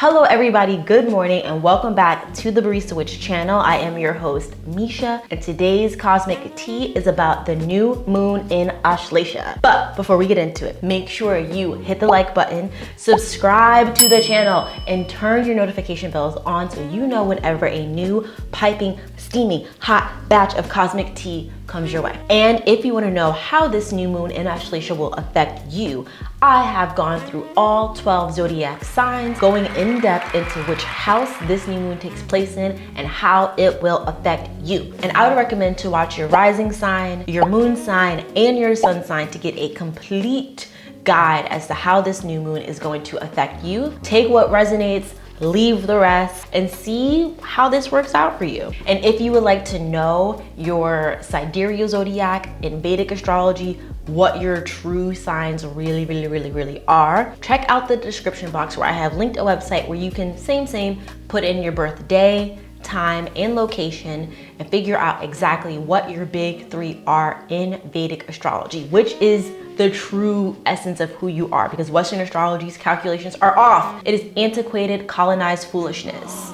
Hello everybody, good morning and welcome back to the Barista Witch channel. I am your host, Misha, and today's cosmic tea is about the new moon in Ashlesha. But before we get into it, make sure you hit the like button, subscribe to the channel, and turn your notification bells on so you know whenever a new piping, steaming, hot batch of cosmic tea comes your way. And if you want to know how this new moon in Ashlesha will affect you, I have gone through all 12 zodiac signs, going in depth into which house this new moon takes place in and how it will affect you. And I would recommend to watch your rising sign, your moon sign, and your sun sign to get a complete guide as to how this new moon is going to affect you. Take what resonates, leave the rest, and see how this works out for you. And if you would like to know your sidereal zodiac in Vedic astrology, what your true signs really are, check out the description box where I have linked a website where you can same put in your birthday, time, and location and figure out exactly what your big three are in Vedic astrology, which is the true essence of who you are, because Western astrology's calculations are off. It is antiquated, colonized foolishness.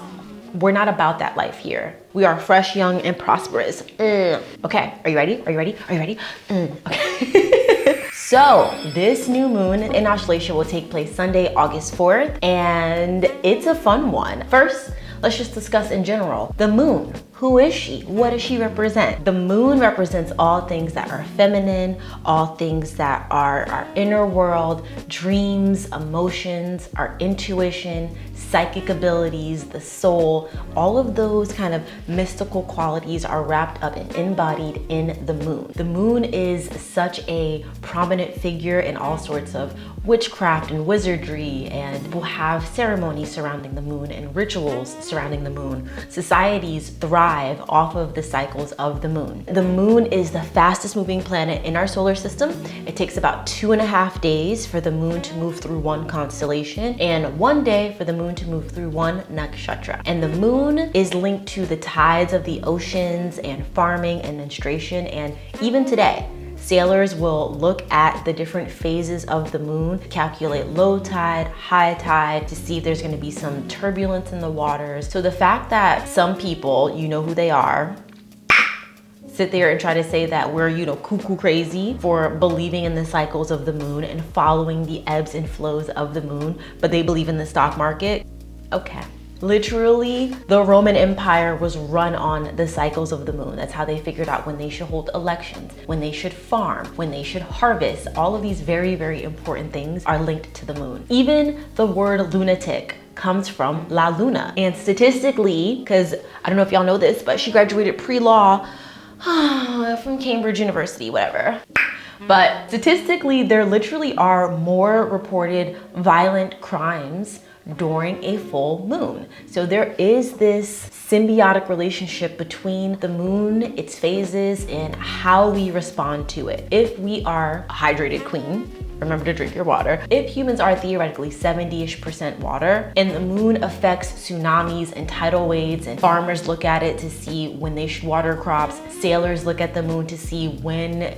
We're not about that life here. We are fresh, young, and prosperous. Okay, are you ready? Are you ready? Are you ready? Okay. So this new moon in Ashlesha will take place Sunday, August 4th, and it's a fun one. First, let's just discuss in general. The moon, who is she? What does she represent? The moon represents all things that are feminine, all things that are our inner world, dreams, emotions, our intuition, psychic abilities, the soul. All of those kind of mystical qualities are wrapped up and embodied in the moon. The moon is such a prominent figure in all sorts of witchcraft and wizardry, and we'll have ceremonies surrounding the moon and rituals surrounding the moon. Societies thrive off of the cycles of the moon. The moon is the fastest moving planet in our solar system. It takes about 2.5 days for the moon to move through one constellation and 1 day for the moon to move through one nakshatra. And the moon is linked to the tides of the oceans and farming and menstruation. And even today, sailors will look at the different phases of the moon, calculate low tide, high tide, to see if there's gonna be some turbulence in the waters. So the fact that some people, you know who they are, sit there and try to say that we're, cuckoo crazy for believing in the cycles of the moon and following the ebbs and flows of the moon, but they believe in the stock market, okay. Literally, the Roman Empire was run on the cycles of the moon. That's how they figured out when they should hold elections, when they should farm, when they should harvest. All of these very important things are linked to the moon. Even the word lunatic comes from La Luna. And statistically, because I don't know if y'all know this, but she graduated pre-law from Cambridge University, whatever. But statistically, there literally are more reported violent crimes during a full moon. So there is this symbiotic relationship between the moon, its phases, and how we respond to it. If we are a hydrated queen, remember to drink your water. If humans are theoretically 70-ish% water, and the moon affects tsunamis and tidal waves, and farmers look at it to see when they should water crops, sailors look at the moon to see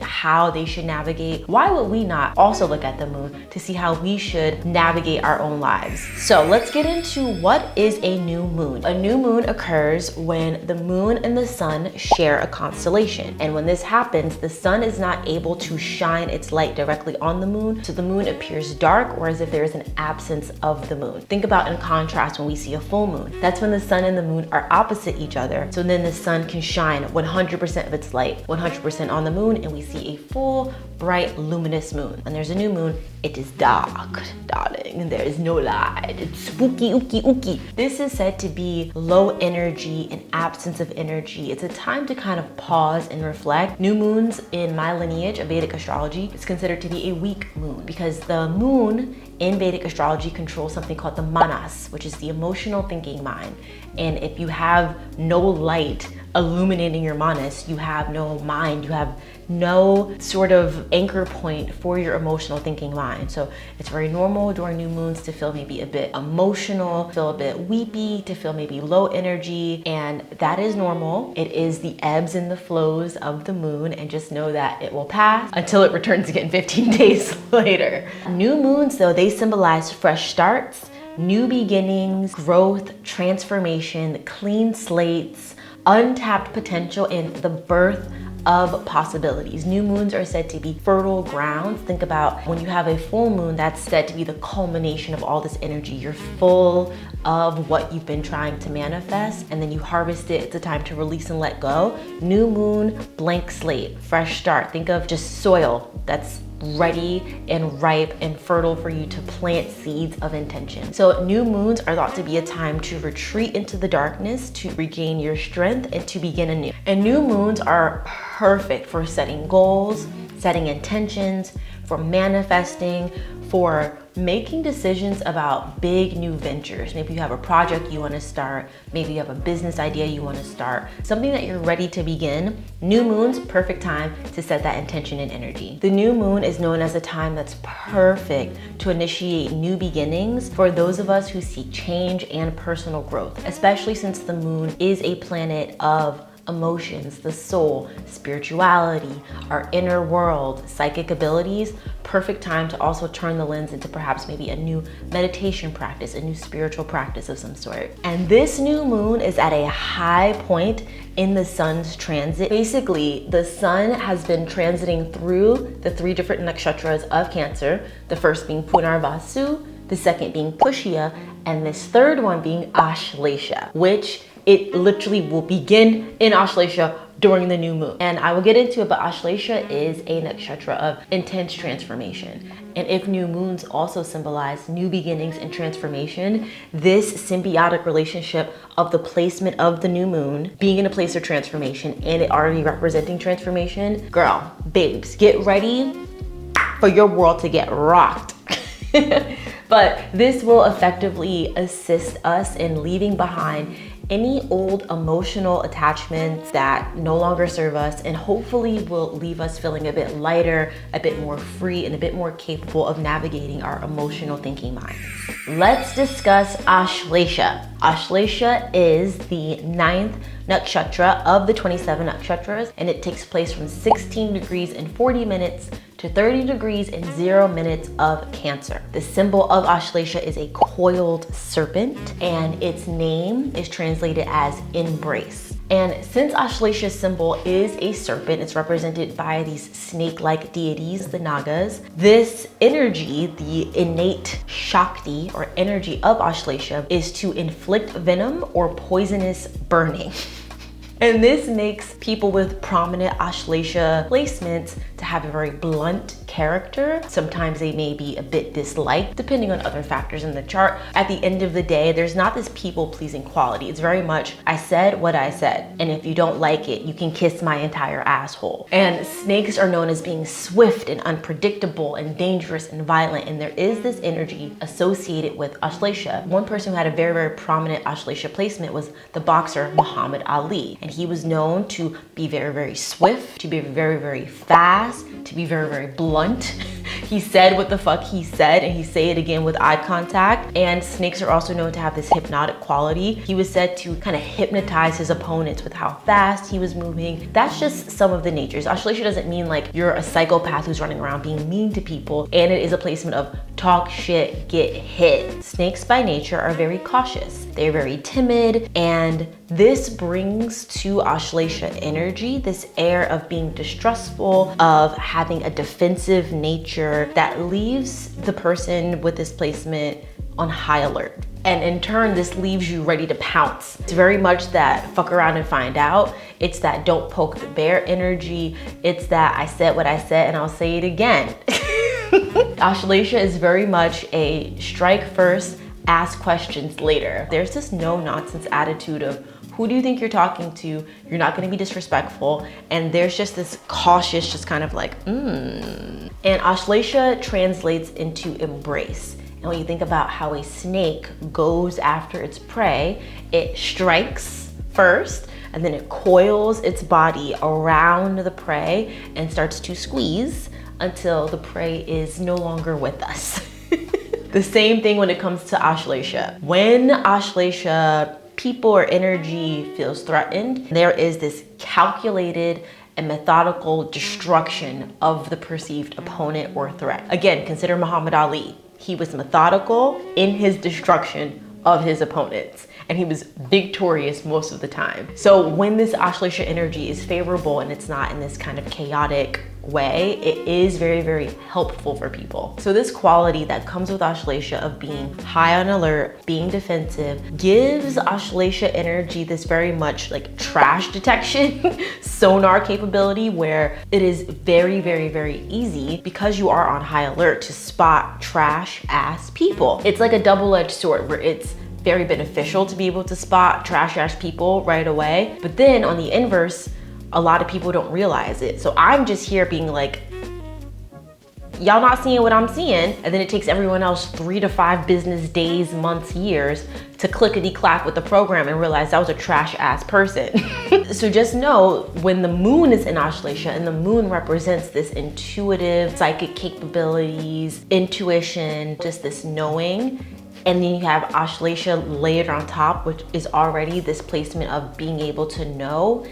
how they should navigate, why would we not also look at the moon to see how we should navigate our own lives? So let's get into what is a new moon. A new moon occurs when the moon and the sun share a constellation. And when this happens, the sun is not able to shine its light directly on the moon, so the moon appears dark or as if there is an absence of the moon. Think about in contrast when we see a full moon. That's when the sun and the moon are opposite each other. So then the sun can shine 100% of its light, 100% on the moon, and we see a full, bright, luminous moon. When there's a new moon, it is dark, darling, and there is no light. It's spooky, ooky. This is said to be low energy, an absence of energy. It's a time to kind of pause and reflect. New moons in my lineage of Vedic astrology is considered to be a weak moon because the moon in Vedic astrology controls something called the manas, which is the emotional thinking mind. And if you have no light illuminating your manas, you have no mind, you have no sort of anchor point for your emotional thinking mind. So it's very normal during new moons to feel maybe a bit emotional, feel a bit weepy, to feel maybe low energy, and that is normal. It is the ebbs and the flows of the moon, and just know that it will pass until it returns again 15 days later. New moons though, they symbolize fresh starts, new beginnings, growth, transformation, clean slates, untapped potential, and the birth of possibilities. New moons are said to be fertile grounds. Think about when you have a full moon, that's said to be the culmination of all this energy. You're full of what you've been trying to manifest, and then you harvest it. It's a time to release and let go. New moon, blank slate, fresh start. Think of just soil that's ready and ripe and fertile for you to plant seeds of intention. So new moons are thought to be a time to retreat into the darkness, to regain your strength, and to begin anew. And new moons are perfect for setting goals, setting intentions, for manifesting, for making decisions about big new ventures. Maybe you have a project you want to start, maybe you have a business idea you want to start, something that you're ready to begin. New moon's perfect time to set that intention and energy. The new moon is known as a time that's perfect to initiate new beginnings for those of us who seek change and personal growth, especially since the moon is a planet of emotions, the soul, spirituality, our inner world, psychic abilities. Perfect time to also turn the lens into perhaps maybe a new meditation practice, a new spiritual practice of some sort. And this new moon is at a high point in the sun's transit. Basically, the sun has been transiting through the 3 different nakshatras of Cancer, the first being Punarvasu, the second being Pushya, and this third one being Ashlesha, which it literally will begin in Ashlesha during the new moon. And I will get into it, but Ashlesha is a nakshatra of intense transformation. And if new moons also symbolize new beginnings and transformation, this symbiotic relationship of the placement of the new moon being in a place of transformation and it already representing transformation, girl, babes, get ready for your world to get rocked. But this will effectively assist us in leaving behind any old emotional attachments that no longer serve us, and hopefully will leave us feeling a bit lighter, a bit more free, and a bit more capable of navigating our emotional thinking mind. Let's discuss Ashlesha. Ashlesha is the 9th nakshatra of the 27 nakshatras, and it takes place from 16 degrees and 40 minutes to 30 degrees and 0 minutes of Cancer. The symbol of Ashlesha is a coiled serpent, and its name is translated as embrace. And since Ashlesha's symbol is a serpent, it's represented by these snake-like deities, the Nagas. This energy, the innate Shakti or energy of Ashlesha, is to inflict venom or poisonous burning. And this makes people with prominent Ashlesha placements to have a very blunt character. Sometimes they may be a bit disliked, depending on other factors in the chart. At the end of the day, there's not this people-pleasing quality. It's very much, I said what I said, and if you don't like it, you can kiss my entire asshole. And snakes are known as being swift and unpredictable and dangerous and violent, and there is this energy associated with Ashlesha. One person who had a very, very prominent Ashlesha placement was the boxer Muhammad Ali. And he was known to be very, very swift, to be very, very fast, to be very, very blunt. He said what the fuck he said, and he say it again with eye contact. And snakes are also known to have this hypnotic quality. He was said to kind of hypnotize his opponents with how fast he was moving. That's just some of the natures. Ashlesha doesn't mean like you're a psychopath who's running around being mean to people, and it is a placement of talk shit, get hit. Snakes by nature are very cautious. They're very timid, and this brings to Ashlesha energy this air of being distrustful, of having a defensive nature that leaves the person with this placement on high alert. And in turn, this leaves you ready to pounce. It's very much that fuck around and find out. It's that don't poke the bear energy. It's that I said what I said and I'll say it again. Ashlesha is very much a strike first, ask questions later. There's this no nonsense attitude of who do you think you're talking to? You're not gonna be disrespectful. And there's just this cautious, just kind of like, And Ashlesha translates into embrace. And when you think about how a snake goes after its prey, it strikes first, and then it coils its body around the prey and starts to squeeze until the prey is no longer with us. The same thing when it comes to Ashlesha. When Ashlesha people or energy feels threatened, there is this calculated and methodical destruction of the perceived opponent or threat. Again, consider Muhammad Ali. he was methodical in his destruction of his opponents, and he was victorious most of the time. So when this Ashlesha energy is favorable and it's not in this kind of chaotic way, it is very, very helpful for people. So this quality that comes with Ashlesha of being high on alert, being defensive, gives Ashlesha energy this very much like trash detection sonar capability, where it is very, very, very easy, because you are on high alert, to spot trash ass people. It's like a double-edged sword, where it's very beneficial to be able to spot trash ass people right away. But then on the inverse, a lot of people don't realize it. So I'm just here being like, y'all not seeing what I'm seeing. And then it takes everyone else 3 to 5 business days, months, years to clickety-clack with the program and realize that was a trash ass person. So just know, when the moon is in Ashlesha, and the moon represents this intuitive, psychic capabilities, intuition, just this knowing, and then you have Ashlesha layered on top, which is already this placement of being able to know.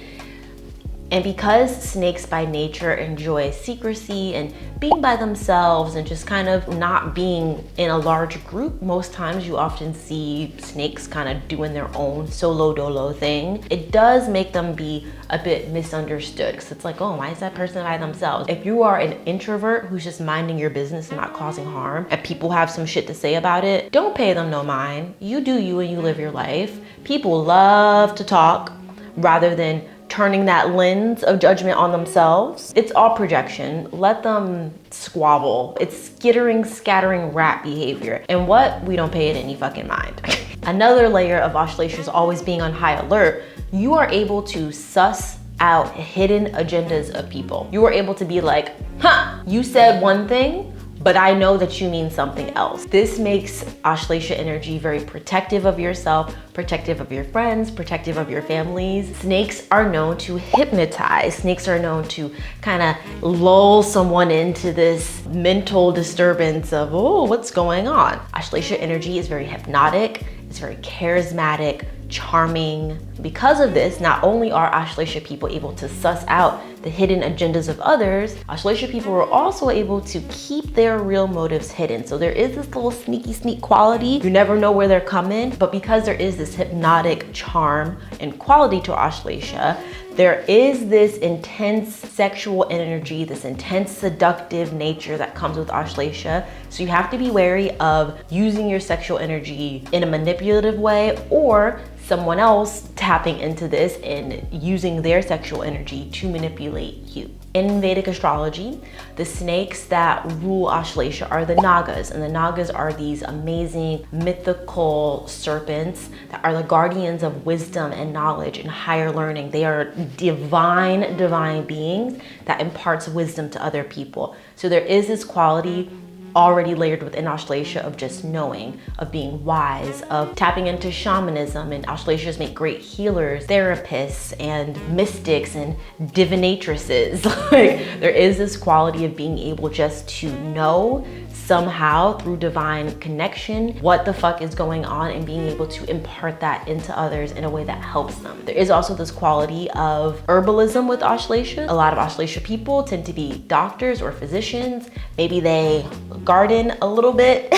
And because snakes by nature enjoy secrecy and being by themselves and just kind of not being in a large group, most times you often see snakes kind of doing their own solo dolo thing. It does make them be a bit misunderstood, because it's like, oh, why is that person by themselves? If you are an introvert who's just minding your business and not causing harm, and people have some shit to say about it, don't pay them no mind. You do you and you live your life. People love to talk rather than turning that lens of judgment on themselves. It's all projection. Let them squabble. It's skittering, scattering rat behavior. And what? We don't pay it any fucking mind. Another layer of Ashlesha is always being on high alert. You are able to suss out hidden agendas of people. You are able to be like, huh, you said one thing, but I know that you mean something else. This makes Ashlesha energy very protective of yourself, protective of your friends, protective of your families. Snakes are known to hypnotize. Snakes are known to kind of lull someone into this mental disturbance of, oh, what's going on? Ashlesha energy is very hypnotic. It's very charismatic, charming. Because of this, not only are Ashlesha people able to suss out the hidden agendas of others, Ashlesha people are also able to keep their real motives hidden. So there is this little sneak quality. You never know where they're coming, but because there is this hypnotic charm and quality to Ashlesha, there is this intense sexual energy, this intense seductive nature that comes with Ashlesha. So you have to be wary of using your sexual energy in a manipulative way, or someone else tapping into this and using their sexual energy to manipulate you. In Vedic astrology, the snakes that rule Ashlesha are the Nagas, and the Nagas are these amazing mythical serpents that are the guardians of wisdom and knowledge and higher learning. They are divine beings that imparts wisdom to other people. So there is this quality already layered within Ashlesha of just knowing, of being wise, of tapping into shamanism. And Ashleshas make great healers, therapists, and mystics, and divinatresses. Like, there is this quality of being able just to know somehow through divine connection what the fuck is going on, and being able to impart that into others in a way that helps them. There is also this quality of herbalism with Ashlesha. A lot of Ashlesha people tend to be doctors or physicians. Maybe they garden a little bit.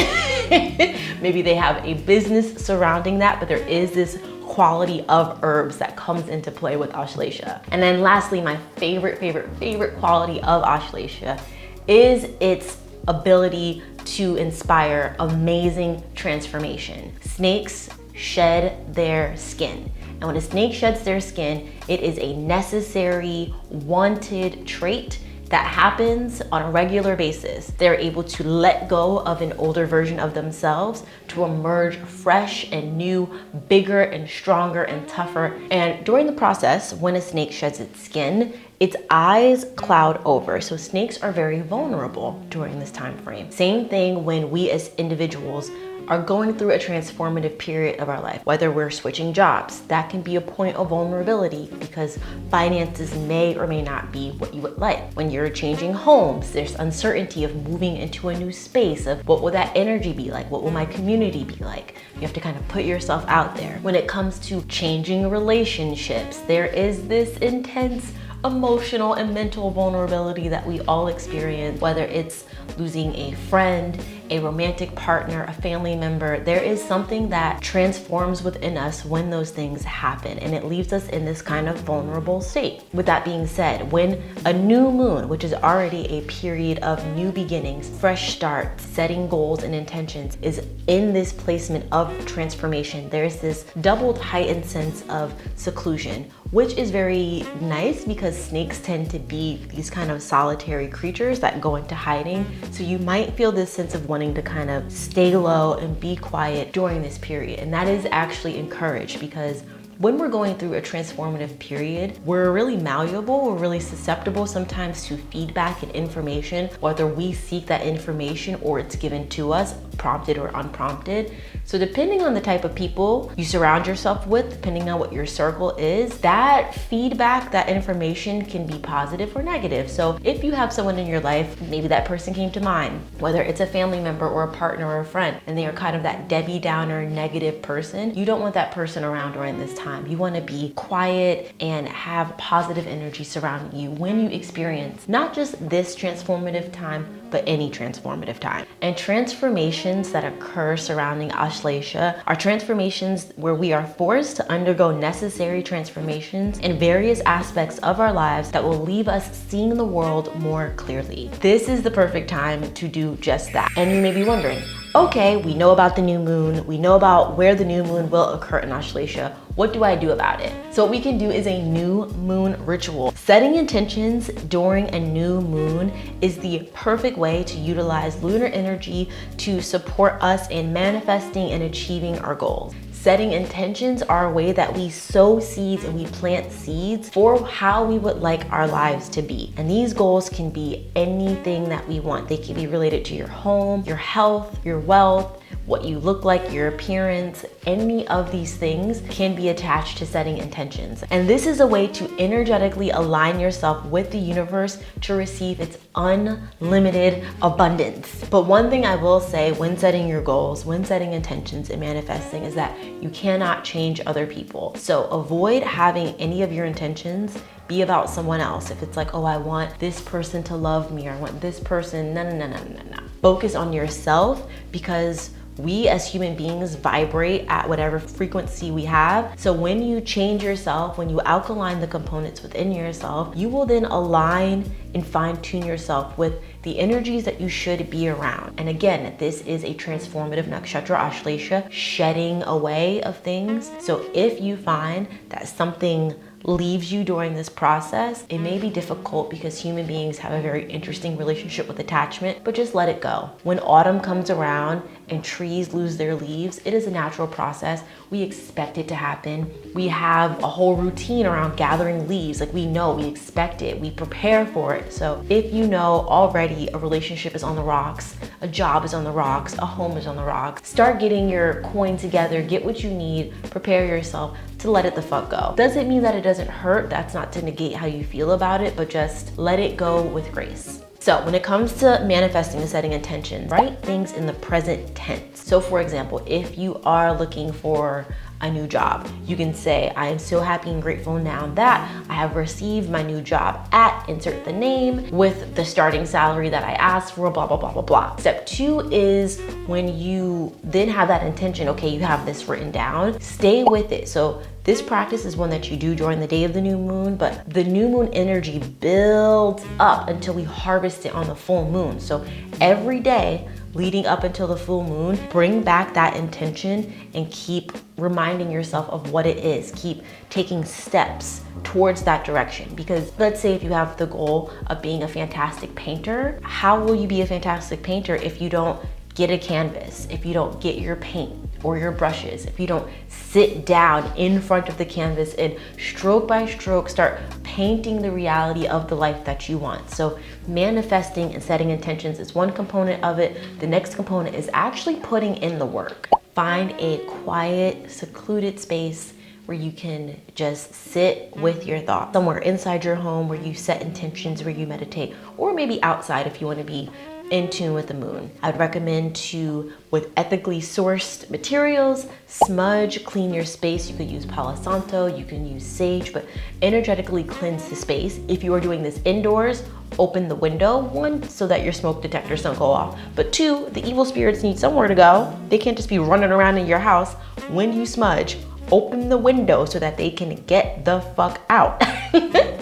Maybe they have a business surrounding that, but there is this quality of herbs that comes into play with Ashlesha. And then lastly, my favorite quality of Ashlesha is its ability to inspire amazing transformation. Snakes shed their skin. And when a snake sheds their skin, it is a necessary, wanted trait that happens on a regular basis. They're able to let go of an older version of themselves to emerge fresh and new, bigger and stronger and tougher. And during the process, when a snake sheds its skin, its eyes cloud over. So snakes are very vulnerable during this time frame. Same thing when we as individuals are going through a transformative period of our life, whether we're switching jobs. That can be a point of vulnerability because finances may or may not be what you would like. When you're changing homes, there's uncertainty of moving into a new space, of what will that energy be like? What will my community be like? You have to kind of put yourself out there. When it comes to changing relationships, there is this intense emotional and mental vulnerability that we all experience, whether it's losing a friend, a romantic partner, a family member. There is something that transforms within us when those things happen, and it leaves us in this kind of vulnerable state. With that being said, when a new moon, which is already a period of new beginnings, fresh starts, setting goals and intentions, is in this placement of transformation, there's this doubled heightened sense of seclusion, which is very nice because snakes tend to be these kind of solitary creatures that go into hiding. So you might feel this sense of wanting to kind of stay low and be quiet during this period. And that is actually encouraged, because when we're going through a transformative period, we're really malleable, we're really susceptible sometimes to feedback and information, whether we seek that information or it's given to us, prompted or unprompted. So depending on the type of people you surround yourself with, depending on what your circle is, that feedback, that information can be positive or negative. So if you have someone in your life, maybe that person came to mind, whether it's a family member or a partner or a friend, and they are kind of that Debbie Downer negative person, you don't want that person around during this time. You want to be quiet and have positive energy surrounding you when you experience not just this transformative time, but any transformative time. And transformations that occur surrounding Ashlesha are transformations where we are forced to undergo necessary transformations in various aspects of our lives that will leave us seeing the world more clearly. This is the perfect time to do just that. And you may be wondering, okay, we know about the new moon, we know about where the new moon will occur in Ashlesha. What do I do about it? So what we can do is a new moon ritual. Setting intentions during a new moon is the perfect way to utilize lunar energy to support us in manifesting and achieving our goals. Setting intentions are a way that we sow seeds and we plant seeds for how we would like our lives to be. And these goals can be anything that we want. They can be related to your home, your health, your wealth, what you look like, your appearance. Any of these things can be attached to setting intentions. And this is a way to energetically align yourself with the universe to receive its unlimited abundance. But one thing I will say when setting your goals, when setting intentions and manifesting, is that you cannot change other people. So avoid having any of your intentions be about someone else. If it's like, oh, I want this person to love me, or I want this person, no. Focus on yourself, because we as human beings vibrate at whatever frequency we have. So when you change yourself, when you alkaline the components within yourself, you will then align and fine tune yourself with the energies that you should be around. And again, this is a transformative nakshatra, Ashlesha, shedding away of things. So if you find that something leaves you during this process, it may be difficult because human beings have a very interesting relationship with attachment, but just let it go. When autumn comes around and trees lose their leaves, it is a natural process. We expect it to happen. We have a whole routine around gathering leaves. Like, we know, we expect it, we prepare for it. So if you know already a relationship is on the rocks, a job is on the rocks, a home is on the rocks, start getting your coin together, get what you need, prepare yourself to let it the fuck go. Doesn't mean that it doesn't hurt. That's not to negate how you feel about it, but just let it go with grace. So when it comes to manifesting and setting intentions, write things in the present tense. So for example, if you are looking for a new job, you can say, I am so happy and grateful now that I have received my new job at, insert the name, with the starting salary that I asked for, blah, blah, blah, blah, blah. Step 2 is when you then have that intention, okay, you have this written down, stay with it. So this practice is one that you do during the day of the new moon, but the new moon energy builds up until we harvest it on the full moon. So every day leading up until the full moon, bring back that intention and keep reminding yourself of what it is. Keep taking steps towards that direction. Because let's say if you have the goal of being a fantastic painter, how will you be a fantastic painter if you don't get a canvas, if you don't get your paint or your brushes, if you don't sit down in front of the canvas and stroke by stroke start painting the reality of the life that you want? So manifesting and setting intentions is one component of it. The next component is actually putting in the work. Find a quiet, secluded space where you can just sit with your thoughts. Somewhere inside your home where you set intentions, where you meditate, or maybe outside if you want to be in tune with the moon. I would recommend to, with ethically sourced materials, smudge, clean your space. You could use Palo Santo, you can use sage, but energetically cleanse the space. If you are doing this indoors, open the window, one, so that your smoke detectors don't go off, but two, the evil spirits need somewhere to go. They can't just be running around in your house. When you smudge, open the window so that they can get the fuck out.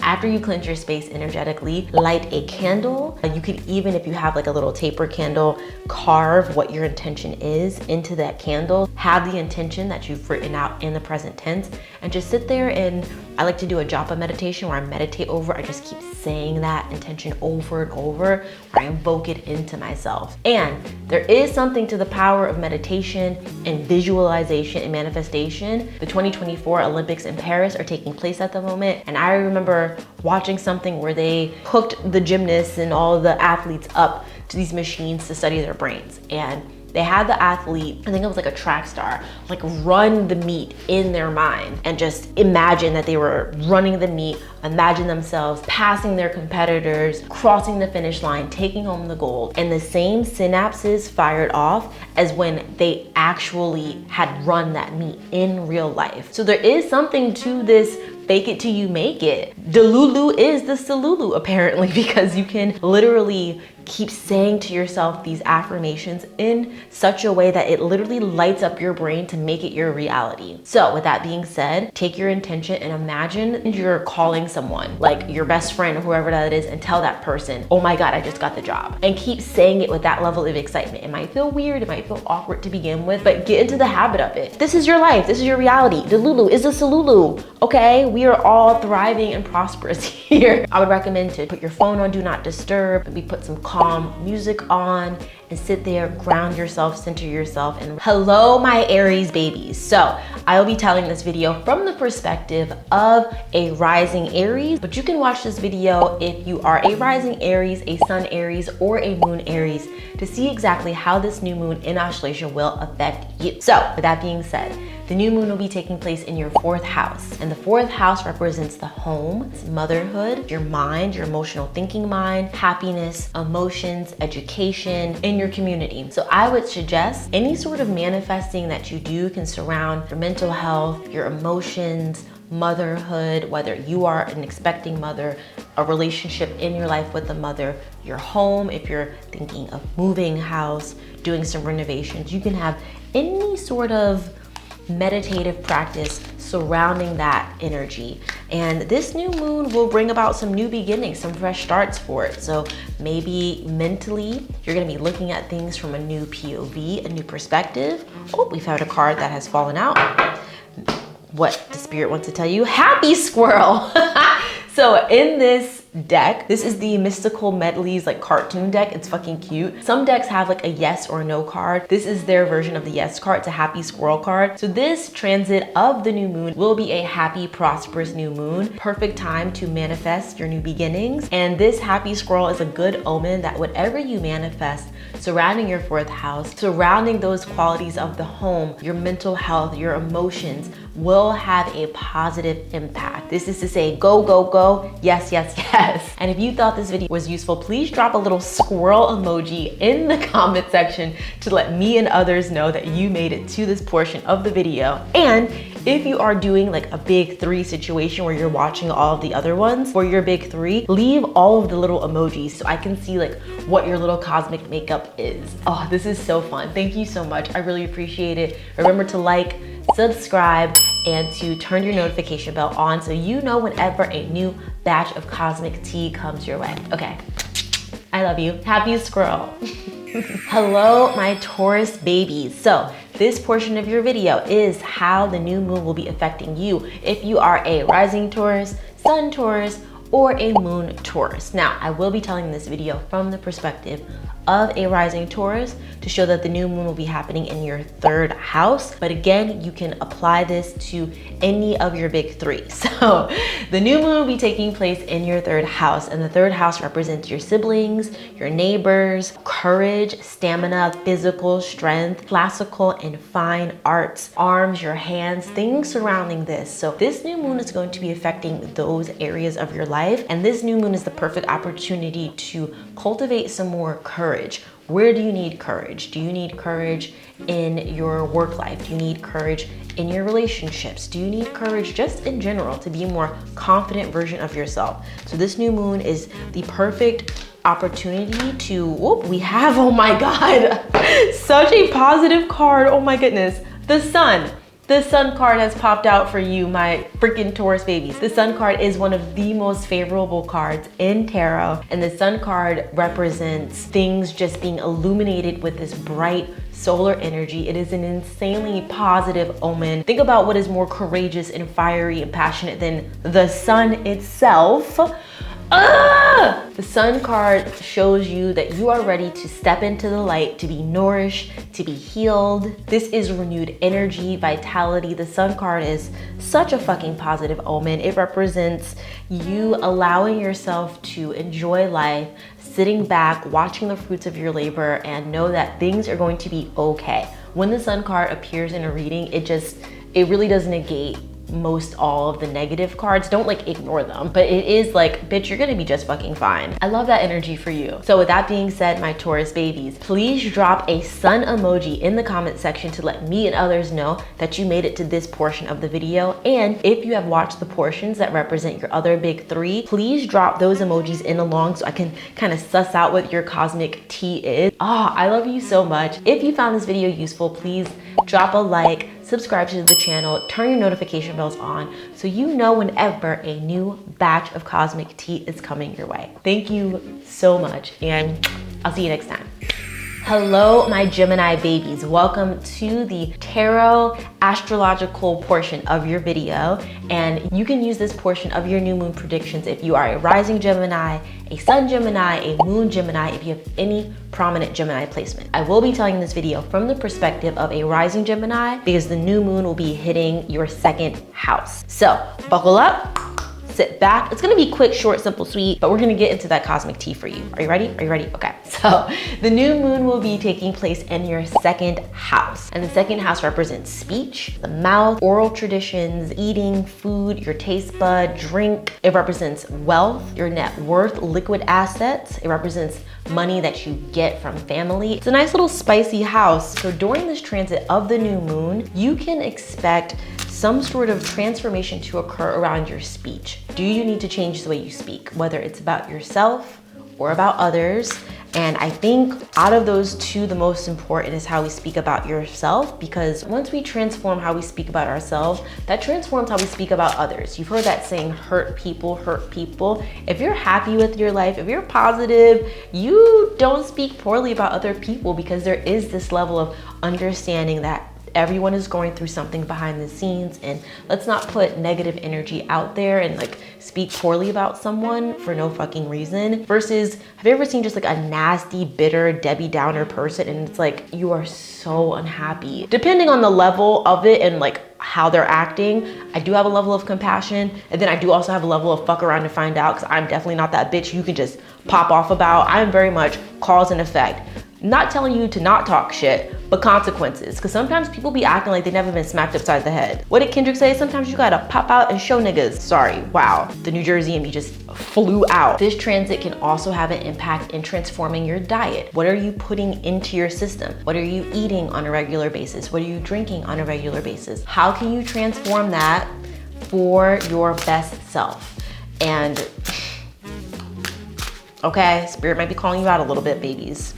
After you cleanse your space energetically, light a candle. You could even, if you have like a little taper candle, carve what your intention is into that candle. Have the intention that you've written out in the present tense, and just sit there. And I like to do a japa meditation where I meditate over. I just keep saying that intention over and over, where I invoke it into myself. And there is something to the power of meditation and visualization and manifestation. The 2024 Olympics in Paris are taking place at the moment, and I remember watching something where they hooked the gymnasts and all the athletes up to these machines to study their brains. And they had the athlete, I think it was like a track star, like run the meet in their mind and just imagine that they were running the meet, imagine themselves passing their competitors, crossing the finish line, taking home the gold. And the same synapses fired off as when they actually had run that meet in real life. So there is something to this fake it till you make it. Delulu is the Salulu apparently, because you can literally keep saying to yourself these affirmations in such a way that it literally lights up your brain to make it your reality. So with that being said, take your intention and imagine you're calling someone, like your best friend or whoever that is, and tell that person, oh my God, I just got the job. And keep saying it with that level of excitement. It might feel weird, it might feel awkward to begin with, but get into the habit of it. This is your life, this is your reality. Delulu is a Salulu, okay? We are all thriving and prosperous here. I would recommend to put your phone on Do Not Disturb, maybe put some calm music on, and sit there, ground yourself, center yourself. And hello, my Aries babies. So I will be telling this video from the perspective of a rising Aries, but you can watch this video if you are a rising Aries, a sun Aries, or a moon Aries to see exactly how this new moon in Ashlesha will affect you. So with that being said, the new moon will be taking place in your 4th house. And the 4th house represents the home, it's motherhood, your mind, your emotional thinking mind, happiness, emotions, education, in your community. So I would suggest any sort of manifesting that you do can surround your mental health, your emotions, motherhood, whether you are an expecting mother, a relationship in your life with a mother, your home, if you're thinking of moving house, doing some renovations, you can have any sort of meditative practice surrounding that energy. And this new moon will bring about some new beginnings, some fresh starts for it. So maybe mentally, you're gonna be looking at things from a new POV, a new perspective. Oh, we found a card that has fallen out. What the spirit wants to tell you, happy squirrel. So in this deck, this is the Mystical Medleys like cartoon deck. It's fucking cute. Some decks have like a yes or no card. This is their version of the yes card. It's a happy squirrel card. So this transit of the new moon will be a happy, prosperous new moon. Perfect time to manifest your new beginnings. And this happy squirrel is a good omen that whatever you manifest surrounding your 4th house, surrounding those qualities of the home, your mental health, your emotions, will have a positive impact. This is to say, go, go, go, yes, yes, yes. And if you thought this video was useful, please drop a little squirrel emoji in the comment section to let me and others know that you made it to this portion of the video. And if you are doing like a big 3 situation where you're watching all of the other ones, for your big 3, leave all of the little emojis so I can see like what your little cosmic makeup is. Oh, this is so fun. Thank you so much. I really appreciate it. Remember to like, subscribe, and to turn your notification bell on so you know whenever a new batch of cosmic tea comes your way. Okay, I love you. Happy squirrel. Hello, my Taurus babies. So this portion of your video is how the new moon will be affecting you if you are a rising Taurus, sun Taurus, or a moon Taurus. Now, I will be telling this video from the perspective of a rising Taurus to show that the new moon will be happening in your 3rd house. But again, you can apply this to any of your big 3. So the new moon will be taking place in your 3rd house, and the 3rd house represents your siblings, your neighbors, courage, stamina, physical strength, classical and fine arts, arms, your hands, things surrounding this. So this new moon is going to be affecting those areas of your life life. And this new moon is the perfect opportunity to cultivate some more courage. Where do you need courage? Do you need courage in your work life? Do you need courage in your relationships? Do you need courage just in general to be a more confident version of yourself? So this new moon is the perfect opportunity to, we have, oh my God, such a positive card. Oh my goodness, the sun. The Sun card has popped out for you, my freaking Taurus babies. The Sun card is one of the most favorable cards in tarot, and the Sun card represents things just being illuminated with this bright solar energy. It is an insanely positive omen. Think about what is more courageous and fiery and passionate than the sun itself. The Sun card shows you that you are ready to step into the light, to be nourished, to be healed. This is renewed energy, vitality. The Sun card is such a fucking positive omen. It represents you allowing yourself to enjoy life, sitting back, watching the fruits of your labor, and know that things are going to be okay. When the Sun card appears in a reading, it really does negate most all of the negative cards. Don't like ignore them, but it is like, bitch, you're gonna be just fucking fine. I love that energy for you. So with that being said, my Taurus babies, please drop a sun emoji in the comment section to let me and others know that you made it to this portion of the video. And if you have watched the portions that represent your other big three, please drop those emojis in along so I can kind of suss out what your cosmic tea is. I love you so much. If you found this video useful, please drop a like, subscribe to the channel, turn your notification bells on so you know whenever a new batch of cosmic tea is coming your way. Thank you so much, and I'll see you next time. Hello, my Gemini babies. Welcome to the tarot astrological portion of your video. And you can use this portion of your new moon predictions if you are a rising Gemini, a sun Gemini, a moon Gemini, if you have any prominent Gemini placement. I will be telling this video from the perspective of a rising Gemini because the new moon will be hitting your second house. So buckle up, sit back. It's gonna be quick, short, simple, sweet, but we're gonna get into that cosmic tea for you. Are you ready? Are you ready? Okay. So the new moon will be taking place in your second house. And the second house represents speech, the mouth, oral traditions, eating, food, your taste bud, drink. It represents wealth, your net worth, liquid assets. It represents money that you get from family. It's a nice little spicy house. So during this transit of the new moon, you can expect some sort of transformation to occur around your speech. Do you need to change the way you speak, whether it's about yourself or about others? And I think out of those two, the most important is how we speak about yourself, because once we transform how we speak about ourselves, that transforms how we speak about others. You've heard that saying, hurt people hurt people. If you're happy with your life, if you're positive, you don't speak poorly about other people, because there is this level of understanding that everyone is going through something behind the scenes, and let's not put negative energy out there and like speak poorly about someone for no fucking reason. Versus, have you ever seen just like a nasty, bitter, Debbie Downer person, and it's like you are so unhappy? Depending on the level of it and like how they're acting, I do have a level of compassion, and then I do also have a level of fuck around to find out, because I'm definitely not that bitch you can just pop off about. I'm very much cause and effect. Not telling you to not talk shit, but consequences. Because sometimes people be acting like they never been smacked upside the head. What did Kendrick say? Sometimes you gotta pop out and show niggas. Sorry, wow. The New Jersey in me just flew out. This transit can also have an impact in transforming your diet. What are you putting into your system? What are you eating on a regular basis? What are you drinking on a regular basis? How can you transform that for your best self? And okay, Spirit might be calling you out a little bit, babies.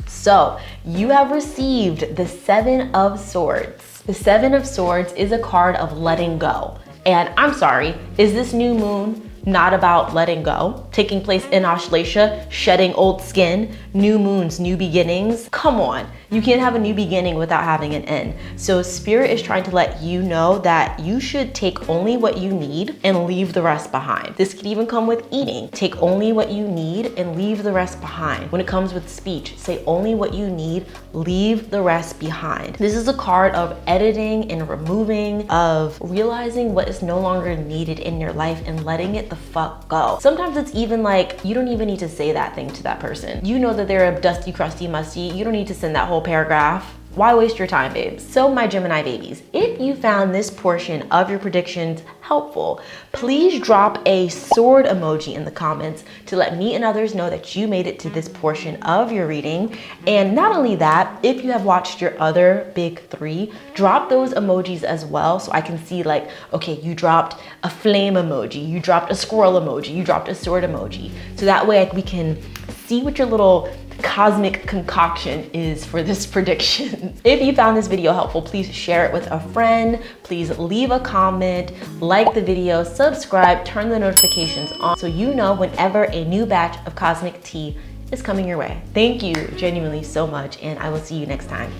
So you have received the Seven of Swords. The Seven of Swords is a card of letting go. And I'm sorry, is this new moon not about letting go? Taking place in Ashlesha, shedding old skin, new moons, new beginnings. Come on, you can't have a new beginning without having an end. So Spirit is trying to let you know that you should take only what you need and leave the rest behind. This could even come with eating. Take only what you need and leave the rest behind. When it comes with speech, say only what you need, leave the rest behind. This is a card of editing and removing, of realizing what is no longer needed in your life and letting it the fuck go. Sometimes it's even like, you don't even need to say that thing to that person. You know that they're a dusty, crusty, musty. You don't need to send that whole paragraph. why waste your time, babes? So my Gemini babies, if you found this portion of your predictions helpful, please drop a sword emoji in the comments to let me and others know that you made it to this portion of your reading. And not only that, if you have watched your other big three, drop those emojis as well so I can see like, okay, you dropped a flame emoji, you dropped a squirrel emoji, you dropped a sword emoji. So that way we can see what your little cosmic concoction is for this prediction. If you found this video helpful, please share it with a friend. Please leave a comment, like the video, subscribe, turn the notifications on so you know whenever a new batch of cosmic tea is coming your way. Thank you genuinely so much, and I will see you next time.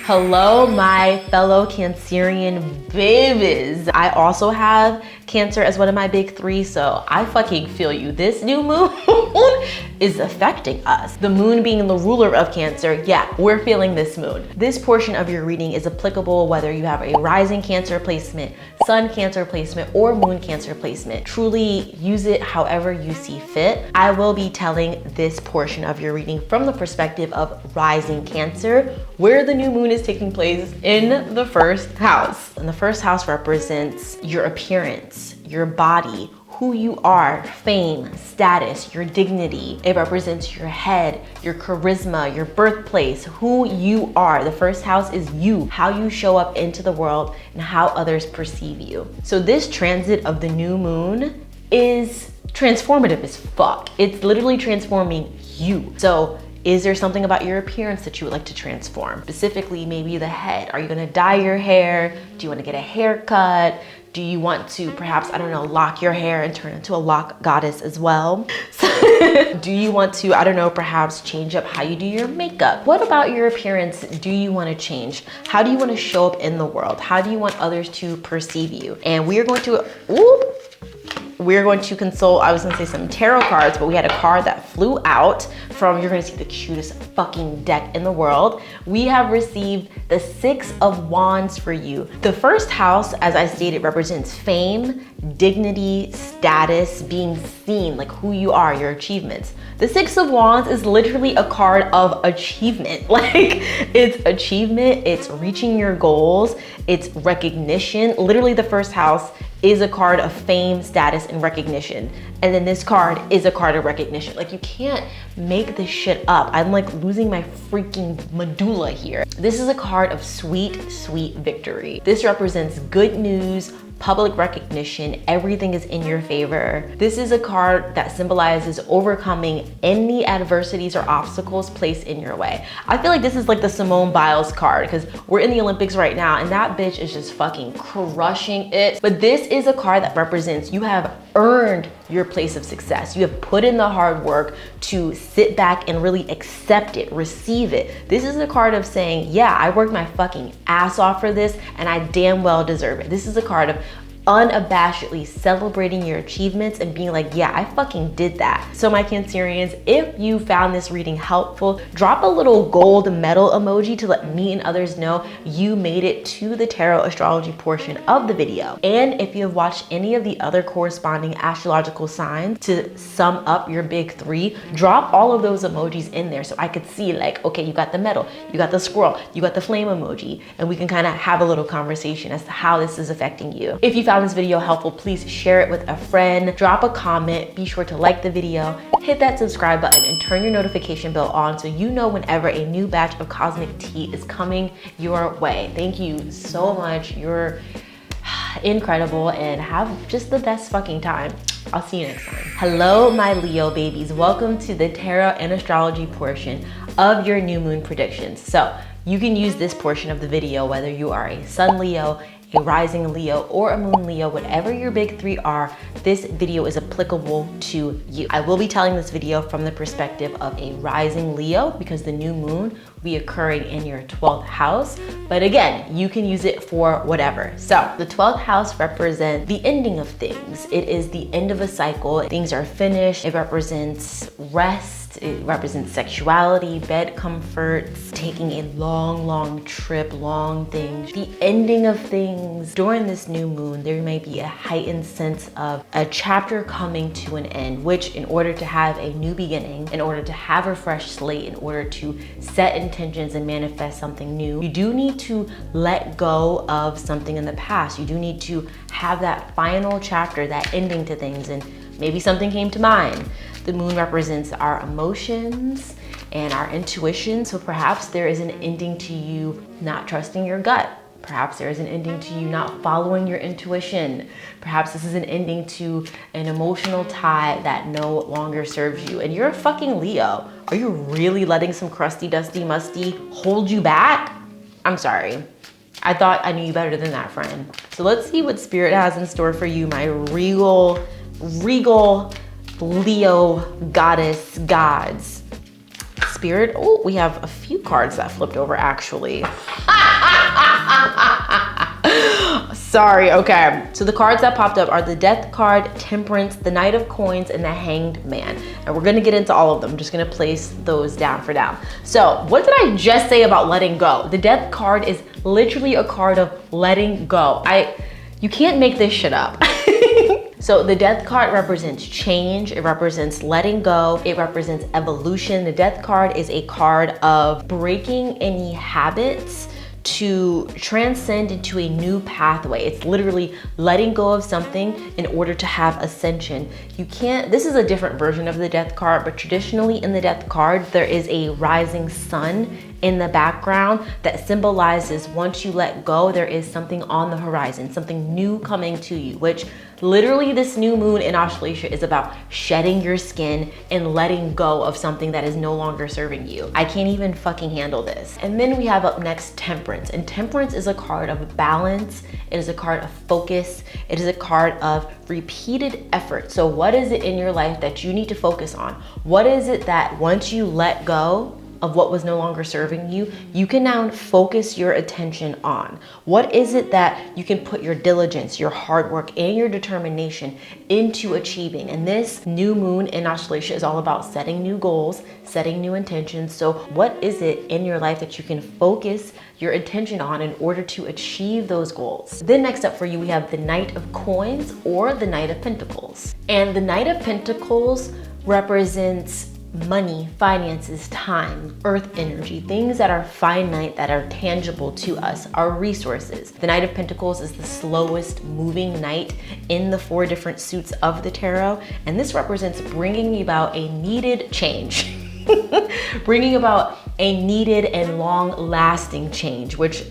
Hello, my fellow Cancerian babies. I also have Cancer as one of my big three, so I fucking feel you. This new moon is affecting us. The moon being the ruler of Cancer, yeah, we're feeling this moon. This portion of your reading is applicable whether you have a rising Cancer placement, sun Cancer placement, or moon Cancer placement. Truly use it however you see fit. I will be telling this portion of your reading from the perspective of rising Cancer, where the new moon is taking place in the first house. And the first house represents your appearance, your body, who you are, fame, status, your dignity. It represents your head, your charisma, your birthplace, who you are. The first house is you, how you show up into the world and how others perceive you. So this transit of the new moon is transformative as fuck. It's literally transforming you. So is there something about your appearance that you would like to transform? Specifically, maybe the head. Are you gonna dye your hair? Do you wanna get a haircut? Do you want to perhaps, I don't know, lock your hair and turn into a lock goddess as well? Do you want to, I don't know, perhaps change up how you do your makeup? What about your appearance do you want to change? How do you want to show up in the world? How do you want others to perceive you? And we are going to, we're going to consult, I was gonna say some tarot cards, but we had a card that flew out from, you're gonna see the cutest fucking deck in the world. We have received the 6 of Wands for you. The first house, as I stated, represents fame, dignity, status, being seen, like who you are, your achievements. The 6 of Wands is literally a card of achievement. Like, it's achievement, it's reaching your goals, it's recognition. Literally the first house is a card of fame, status, and recognition. And then this card is a card of recognition. Like, you can't make this shit up. I'm like losing my freaking medulla here. This is a card of sweet, sweet victory. This represents good news, public recognition, everything is in your favor. This is a card that symbolizes overcoming any adversities or obstacles placed in your way. I feel like this is like the Simone Biles card, because we're in the Olympics right now and that bitch is just fucking crushing it. But this is a card that represents you have earned your place of success. You have put in the hard work to sit back and really accept it, receive it. This is a card of saying, yeah, I worked my fucking ass off for this and I damn well deserve it. This is a card of unabashedly celebrating your achievements and being like, yeah, I fucking did that. So my Cancerians, if you found this reading helpful, drop a little gold medal emoji to let me and others know you made it to the tarot astrology portion of the video. And if you have watched any of the other corresponding astrological signs to sum up your big three, drop all of those emojis in there so I could see like, okay, you got the medal, you got the squirrel, you got the flame emoji, and we can kind of have a little conversation as to how this is affecting you. If you found this video helpful, please share it with a friend, drop a comment, be sure to like the video, hit that subscribe button, and turn your notification bell on so you know whenever a new batch of cosmic tea is coming your way. Thank you so much. You're incredible and have just the best fucking time. I'll see you next time. Hello, my Leo babies. Welcome to the tarot and astrology portion of your new moon predictions. So you can use this portion of the video whether you are a sun Leo, a rising Leo, or a moon Leo. Whatever your big three are, this video is applicable to you. I will be telling this video from the perspective of a rising Leo because the new moon will be occurring in your 12th house. But again, you can use it for whatever. So the 12th house represents the ending of things. It is the end of a cycle. Things are finished. It represents rest. It represents sexuality, bed comforts, taking a long trip, long things, the ending of things. During this new moon, there may be a heightened sense of a chapter coming to an end, which in order to have a new beginning, in order to have a fresh slate, in order to set intentions and manifest something new, you do need to let go of something in the past. You do need to have that final chapter, that ending to things, and maybe something came to mind. The moon represents our emotions and our intuition, so perhaps there is an ending to you not trusting your gut. Perhaps there is an ending to you not following your intuition. Perhaps this is an ending to an emotional tie that no longer serves you. And you're a fucking Leo. Are you really letting some crusty, dusty, musty hold you back? I'm sorry. I thought I knew you better than that, friend. So let's see what Spirit has in store for you, my regal Leo goddess gods. Spirit, oh, we have a few cards that flipped over actually. Sorry, okay. So the cards that popped up are the Death card, Temperance, the Knight of Coins, and the Hanged Man. And we're gonna get into all of them. I'm just gonna place those down for now. So what did I just say about letting go? The Death card is literally a card of letting go. You can't make this shit up. So the Death card represents change, it represents letting go, it represents evolution. The Death card is a card of breaking any habits to transcend into a new pathway. It's literally letting go of something in order to have ascension. This is a different version of the Death card, but traditionally in the Death card, there is a rising sun in the background that symbolizes once you let go, there is something on the horizon, something new coming to you, which literally this new moon in Ashlesha is about shedding your skin and letting go of something that is no longer serving you. I can't even fucking handle this. And then we have up next Temperance. And Temperance is a card of balance. It is a card of focus. It is a card of repeated effort. So what is it in your life that you need to focus on? What is it that once you let go of what was no longer serving you, you can now focus your attention on? What is it that you can put your diligence, your hard work, and your determination into achieving? And this new moon in Ashlesha is all about setting new goals, setting new intentions. So what is it in your life that you can focus your attention on in order to achieve those goals? Then next up for you, we have the Knight of Coins or the Knight of Pentacles. And the Knight of Pentacles represents money, finances, time, earth energy, things that are finite, that are tangible to us, our resources. The Knight of Pentacles is the slowest moving knight in the 4 different suits of the tarot, and this represents bringing about a needed change. Bringing about a needed and long-lasting change, which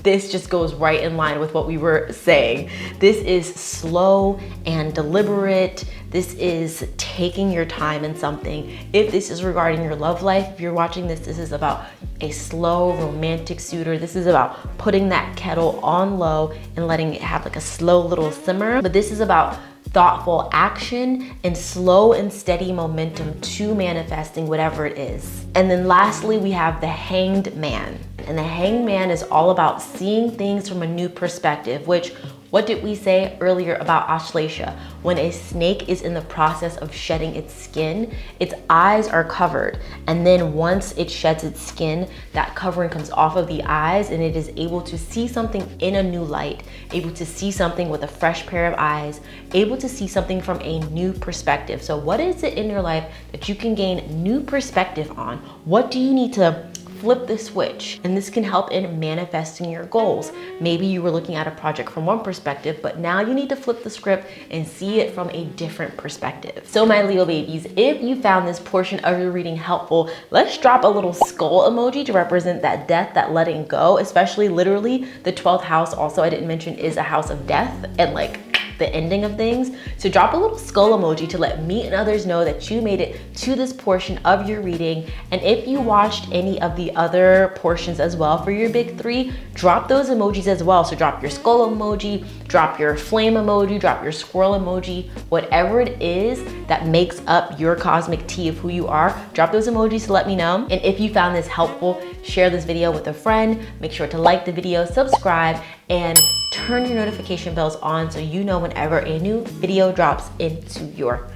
this just goes right in line with what we were saying. This is slow and deliberate. This is taking your time in something. If this is regarding your love life, if you're watching this, this is about a slow romantic suitor. This is about putting that kettle on low and letting it have like a slow little simmer. But this is about thoughtful action and slow and steady momentum to manifesting whatever it is. And then lastly, we have the Hanged Man. And the Hanged Man is all about seeing things from a new perspective, which, what did we say earlier about Ashlesha? When a snake is in the process of shedding its skin, its eyes are covered. And then once it sheds its skin, that covering comes off of the eyes and it is able to see something in a new light, able to see something with a fresh pair of eyes, able to see something from a new perspective. So what is it in your life that you can gain new perspective on? What do you need to flip the switch? And this can help in manifesting your goals. Maybe you were looking at a project from one perspective, but now you need to flip the script and see it from a different perspective. So my Leo babies, if you found this portion of your reading helpful, let's drop a little skull emoji to represent that death, that letting go, especially literally the 12th house also, I didn't mention, is a house of death and like the ending of things. So drop a little skull emoji to let me and others know that you made it to this portion of your reading. And if you watched any of the other portions as well for your big 3, drop those emojis as well. So drop your skull emoji, drop your flame emoji, drop your squirrel emoji, whatever it is that makes up your cosmic tea of who you are, drop those emojis to let me know. And if you found this helpful, share this video with a friend, make sure to like the video, subscribe, and turn your notification bells on so you know whenever a new video drops into your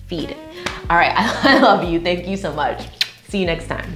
feed. All right, I love you. Thank you so much. See you next time.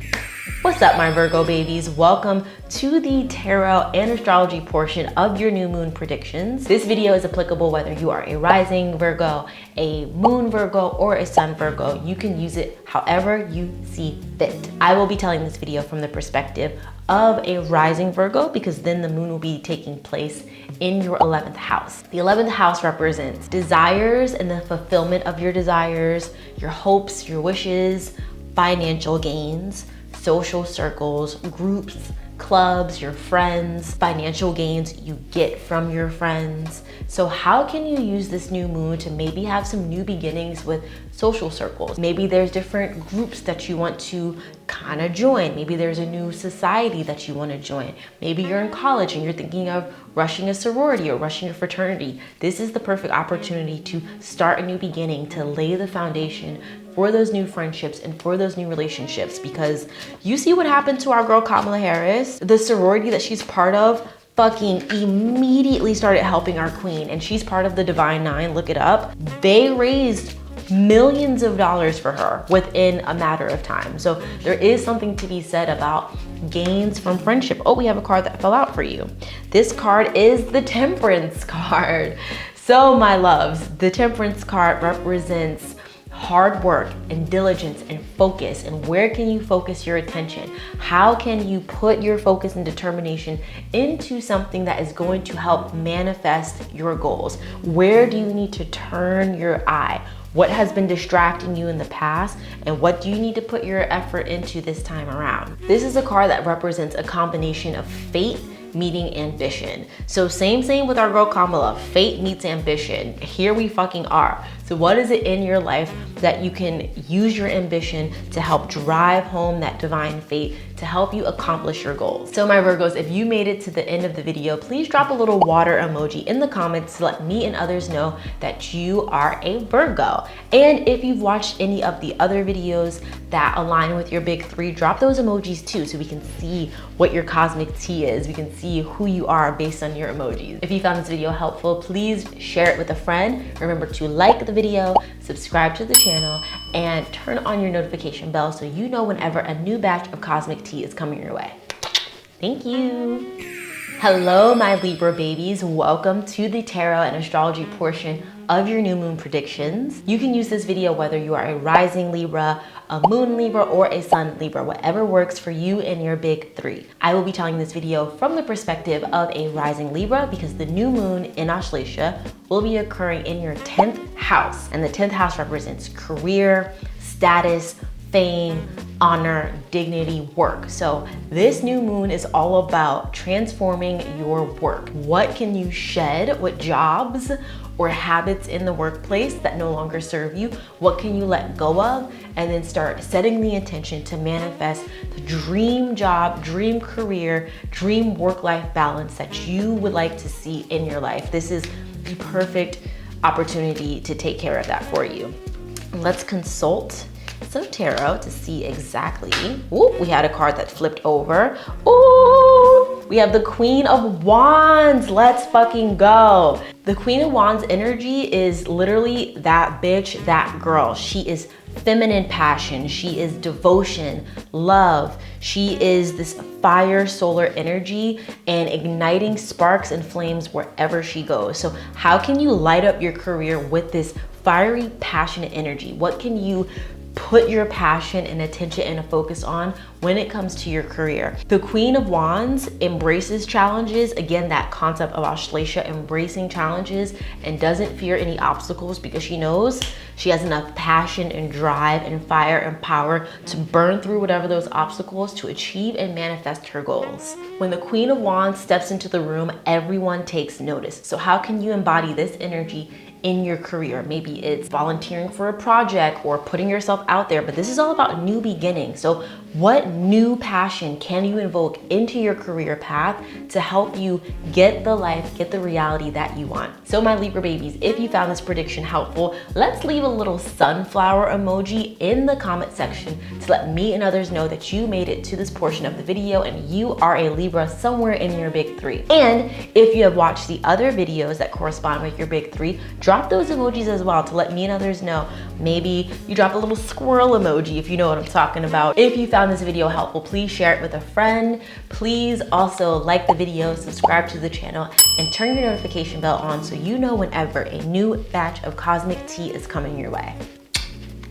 What's up, my Virgo babies? Welcome to the tarot and astrology portion of your new moon predictions. This video is applicable whether you are a rising Virgo, a moon Virgo, or a sun Virgo. You can use it however you see fit. I will be telling this video from the perspective of a rising Virgo because then the moon will be taking place in your 11th house. The 11th house represents desires and the fulfillment of your desires, your hopes, your wishes, financial gains, social circles, groups, clubs, your friends, financial gains you get from your friends. So how can you use this new moon to maybe have some new beginnings with social circles? Maybe there's different groups that you want to kind of join. Maybe there's a new society that you want to join. Maybe you're in college and you're thinking of rushing a sorority or rushing a fraternity. This is the perfect opportunity to start a new beginning, to lay the foundation for those new friendships and for those new relationships, because you see what happened to our girl Kamala Harris. The sorority that she's part of fucking immediately started helping our queen, and she's part of the Divine Nine. Look it up. They raised millions of dollars for her within a matter of time. So there is something to be said about gains from friendship. Oh, we have a card that fell out for you. This card is the Temperance card. So my loves, the Temperance card represents hard work and diligence and focus. And where can you focus your attention? How can you put your focus and determination into something that is going to help manifest your goals? Where do you need to turn your eye? What has been distracting you in the past, and what do you need to put your effort into this time around? This is a card that represents a combination of fate meeting ambition. So same with our girl Kamala. Fate meets ambition. Here we fucking are. So what is it in your life that you can use your ambition to help drive home that divine fate to help you accomplish your goals? So my Virgos, if you made it to the end of the video, please drop a little water emoji in the comments to let me and others know that you are a Virgo. And if you've watched any of the other videos that align with your big three, drop those emojis too so we can see what your cosmic tea is. We can see who you are based on your emojis. If you found this video helpful, please share it with a friend. Remember to like the video, subscribe to the channel, and turn on your notification bell so you know whenever a new batch of cosmic tea is coming your way. Thank you. Hello, my Libra babies. Welcome to the tarot and astrology portion of your new moon predictions. You can use this video whether you are a rising Libra, a moon Libra, or a sun Libra, whatever works for you and your big three. I will be telling this video from the perspective of a rising Libra because the new moon in Ashlesha will be occurring in your 10th house. And the 10th house represents career, status, fame, honor, dignity, work. So this new moon is all about transforming your work. What can you shed? What jobs or habits in the workplace that no longer serve you? What can you let go of? And then start setting the intention to manifest the dream job, dream career, dream work-life balance that you would like to see in your life. This is the perfect opportunity to take care of that for you. Let's consult some tarot to see exactly. Ooh, we had a card that flipped over. Ooh, we have the Queen of Wands. Let's fucking go. The Queen of Wands energy is literally that bitch, that girl. She is feminine passion. She is devotion, love. She is this fire solar energy and igniting sparks and flames wherever she goes. So how can you light up your career with this fiery, passionate energy? What can you put your passion and attention and a focus on when it comes to your career? The Queen of Wands embraces challenges. Again, that concept of Ashlesha, embracing challenges, and doesn't fear any obstacles because she knows she has enough passion and drive and fire and power to burn through whatever those obstacles to achieve and manifest her goals. When the Queen of Wands steps into the room, everyone takes notice. So how can you embody this energy in your career? Maybe it's volunteering for a project or putting yourself out there, but this is all about new beginnings. So what new passion can you invoke into your career path to help you get the life, get the reality that you want? So my Libra babies, if you found this prediction helpful, let's leave a little sunflower emoji in the comment section to let me and others know that you made it to this portion of the video and you are a Libra somewhere in your big three. And if you have watched the other videos that correspond with your big three, drop those emojis as well to let me and others know. Maybe you drop a little squirrel emoji if you know what I'm talking about. If you found this video helpful, please share it with a friend. Please also like the video, subscribe to the channel, and turn your notification bell on so you know whenever a new batch of cosmic tea is coming your way.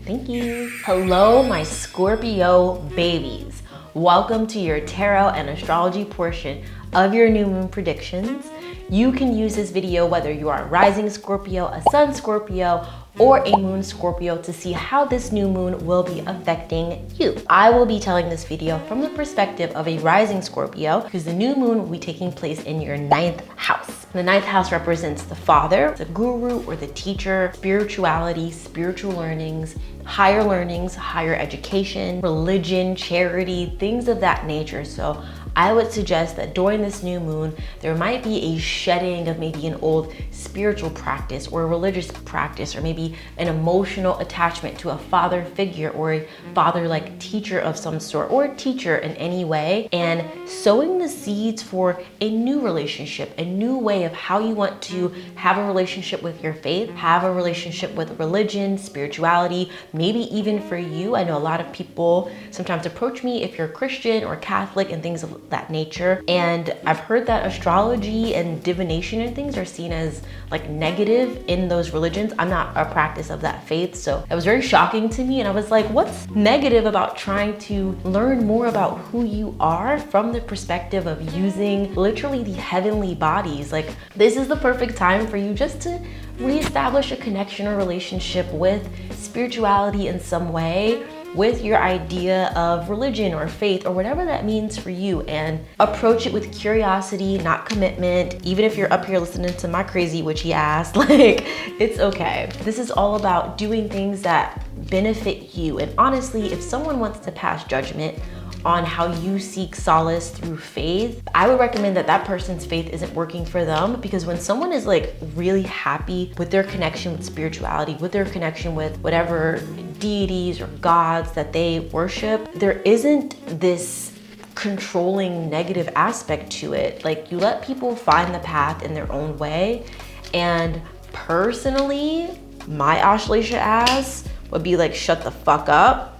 Thank you. Hello, my Scorpio babies. Welcome to your tarot and astrology portion of your new moon predictions. You can use this video whether you are a rising Scorpio, a sun Scorpio, or a moon Scorpio to see how this new moon will be affecting you. I will be telling this video from the perspective of a rising Scorpio because the new moon will be taking place in your 9th house. The 9th house represents the father, the guru or the teacher, spirituality, spiritual learnings, higher education, religion, charity, things of that nature. So I would suggest that during this new moon, there might be a shedding of maybe an old spiritual practice or a religious practice, or maybe an emotional attachment to a father figure or a father-like teacher of some sort, or a teacher in any way, and sowing the seeds for a new relationship, a new way of how you want to have a relationship with your faith, have a relationship with religion, spirituality, maybe even for you. I know a lot of people sometimes approach me if you're Christian or Catholic and things of that nature, and I've heard that astrology and divination and things are seen as like negative in those religions. I'm not a practice of that faith, so it was very shocking to me, and I was like, what's negative about trying to learn more about who you are from the perspective of using literally the heavenly bodies? Like, this is the perfect time for you just to reestablish a connection or relationship with spirituality in some way, with your idea of religion or faith or whatever that means for you, and approach it with curiosity, not commitment. Even if you're up here listening to my crazy witchy ass, like, it's okay. This is all about doing things that benefit you. And honestly, if someone wants to pass judgment on how you seek solace through faith, I would recommend that that person's faith isn't working for them, because when someone is like really happy with their connection with spirituality, with their connection with whatever deities or gods that they worship, there isn't this controlling negative aspect to it. Like, you let people find the path in their own way. And personally, my Ashlesha ass would be like, shut the fuck up.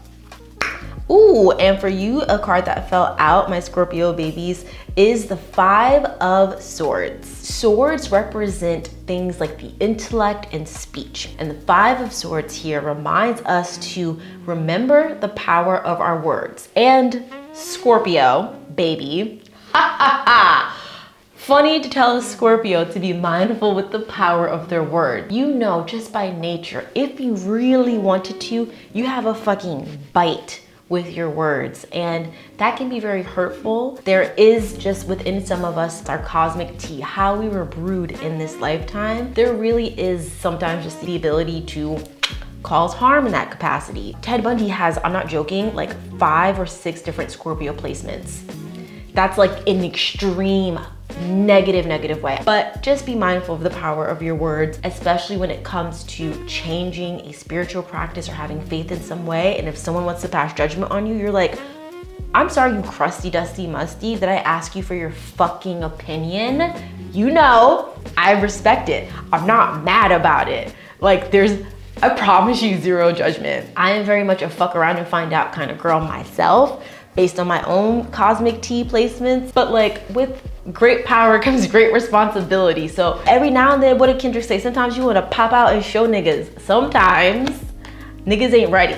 Ooh, and for you, a card that fell out, my Scorpio babies, is the 5 of Swords. Swords represent things like the intellect and speech. And the 5 of Swords here reminds us to remember the power of our words. And Scorpio, baby, funny to tell a Scorpio to be mindful with the power of their word. You know, just by nature, if you really wanted to, you have a fucking bite with your words, and that can be very hurtful. There is just within some of us, our cosmic tea, how we were brewed in this lifetime. There really is sometimes just the ability to cause harm in that capacity. Ted Bundy has, I'm not joking, like 5 or 6 different Scorpio placements. That's like an extreme negative way. But just be mindful of the power of your words, especially when it comes to changing a spiritual practice or having faith in some way. And if someone wants to pass judgment on you, you're like, I'm sorry, you crusty, dusty, musty. Did I ask you for your fucking opinion? You know, I respect it. I'm not mad about it. Like, I promise you, zero judgment. I am very much a fuck around and find out kind of girl myself, based on my own cosmic tea placements. But like, with great power comes great responsibility. So every now and then, what did Kendrick say? Sometimes you want to pop out and show niggas. Sometimes niggas ain't ready.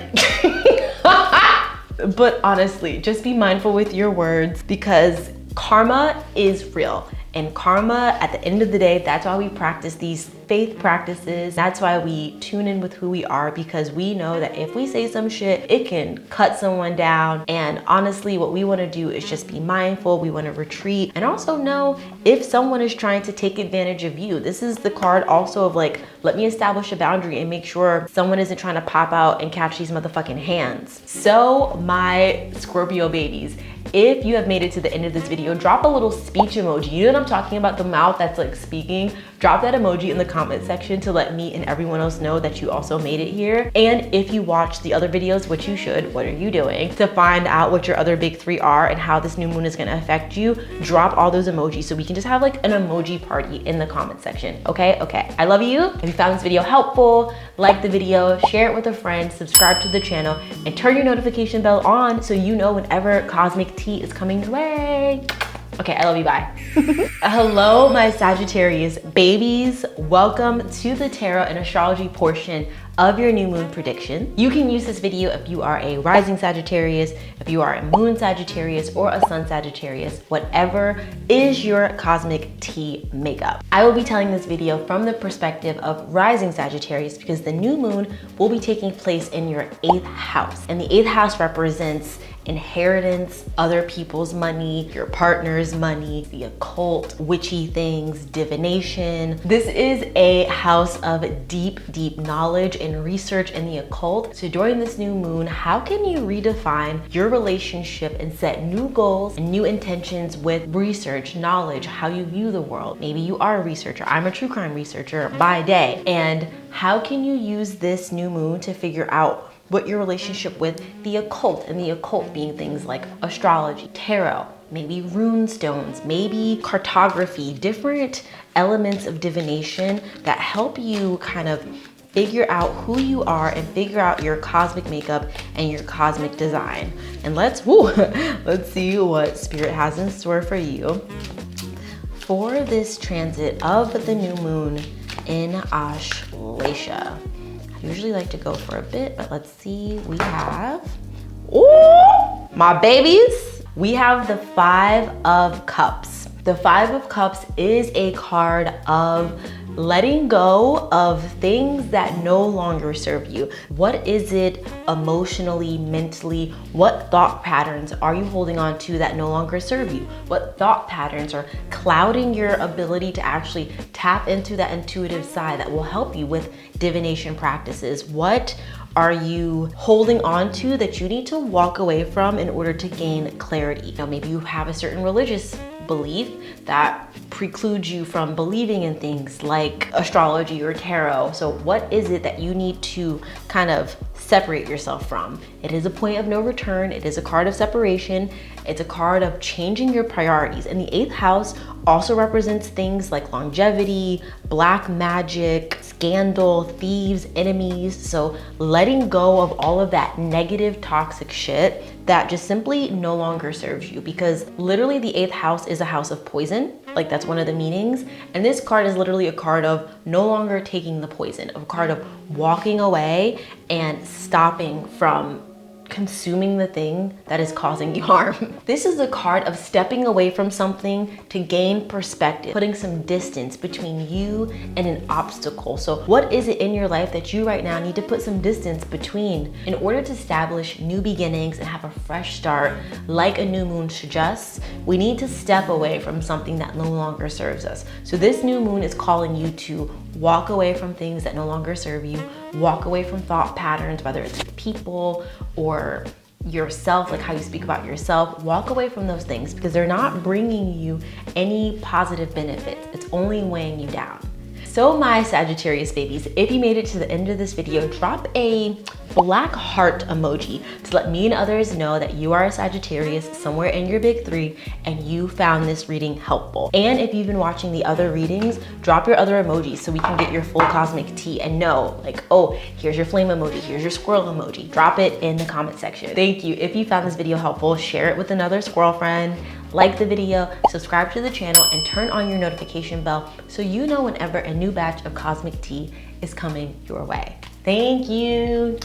But honestly, just be mindful with your words, because karma is real. And karma, at the end of the day, that's why we practice these faith practices. That's why we tune in with who we are, because we know that if we say some shit, it can cut someone down. And honestly, what we want to do is just be mindful. We want to retreat, and also know if someone is trying to take advantage of you. This is the card also of like, let me establish a boundary and make sure someone isn't trying to pop out and catch these motherfucking hands. So my Scorpio babies, if you have made it to the end of this video, drop a little speech emoji. You know what I'm talking about? The mouth that's like speaking. Drop that emoji in the comments comment section to let me and everyone else know that you also made it here. And if you watched the other videos, which you should, what are you doing? To find out what your other big three are and how this new moon is gonna affect you, drop all those emojis so we can just have like an emoji party in the comment section, okay? Okay, I love you. If you found this video helpful, like the video, share it with a friend, subscribe to the channel, and turn your notification bell on so you know whenever cosmic tea is coming your way. Okay, I love you, bye. Hello, my Sagittarius babies. Welcome to the tarot and astrology portion of your new moon prediction. You can use this video if you are a rising Sagittarius, if you are a moon Sagittarius, or a sun Sagittarius, whatever is your cosmic tea makeup. I will be telling this video from the perspective of rising Sagittarius because the new moon will be taking place in your 8th house. And the 8th house represents inheritance, other people's money, your partner's money, the occult, witchy things, divination. This is a house of deep, deep knowledge and research in the occult. So during this new moon, how can you redefine your relationship and set new goals and new intentions with research, knowledge, how you view the world? Maybe you are a researcher. I'm a true crime researcher by day. And how can you use this new moon to figure out what your relationship with the occult, and the occult being things like astrology, tarot, maybe rune stones, maybe cartography, different elements of divination that help you kind of figure out who you are and figure out your cosmic makeup and your cosmic design. And let's see what Spirit has in store for you for this transit of the new moon in Ashlesha. I usually like to go for a bit, but let's see. We have, ooh, my babies. We have the 5 of Cups. The 5 of Cups is a card of letting go of things that no longer serve you. What is it emotionally, mentally? What thought patterns are you holding on to that no longer serve you? What thought patterns are clouding your ability to actually tap into that intuitive side that will help you with divination practices? What are you holding on to that you need to walk away from in order to gain clarity? Now, maybe you have a certain religious belief that precludes you from believing in things like astrology or tarot. So what is it that you need to kind of separate yourself from? It is a point of no return. It is a card of separation. It's a card of changing your priorities. And the 8th house also represents things like longevity, black magic, scandal, thieves, enemies. So letting go of all of that negative, toxic shit that just simply no longer serves you, because literally the 8th house is a house of poison. Like, that's one of the meanings. And this card is literally a card of no longer taking the poison, a card of walking away and stopping from consuming the thing that is causing you harm. This is a card of stepping away from something to gain perspective, putting some distance between you and an obstacle. So what is it in your life that you right now need to put some distance between in order to establish new beginnings and have a fresh start like a new moon suggests? We need to step away from something that no longer serves us. So this new moon is calling you to walk away from things that no longer serve you, walk away from thought patterns, whether it's people or yourself, like how you speak about yourself. Walk away from those things because they're not bringing you any positive benefits. It's only weighing you down. So my Sagittarius babies, if you made it to the end of this video, drop a black heart emoji to let me and others know that you are a Sagittarius somewhere in your big 3 and you found this reading helpful. And if you've been watching the other readings, drop your other emojis so we can get your full cosmic tea and know, like, oh, here's your flame emoji, here's your squirrel emoji. Drop it in the comment section. Thank you. If you found this video helpful, share it with another squirrel friend. Like the video, subscribe to the channel, and turn on your notification bell so you know whenever a new batch of cosmic tea is coming your way. Thank you.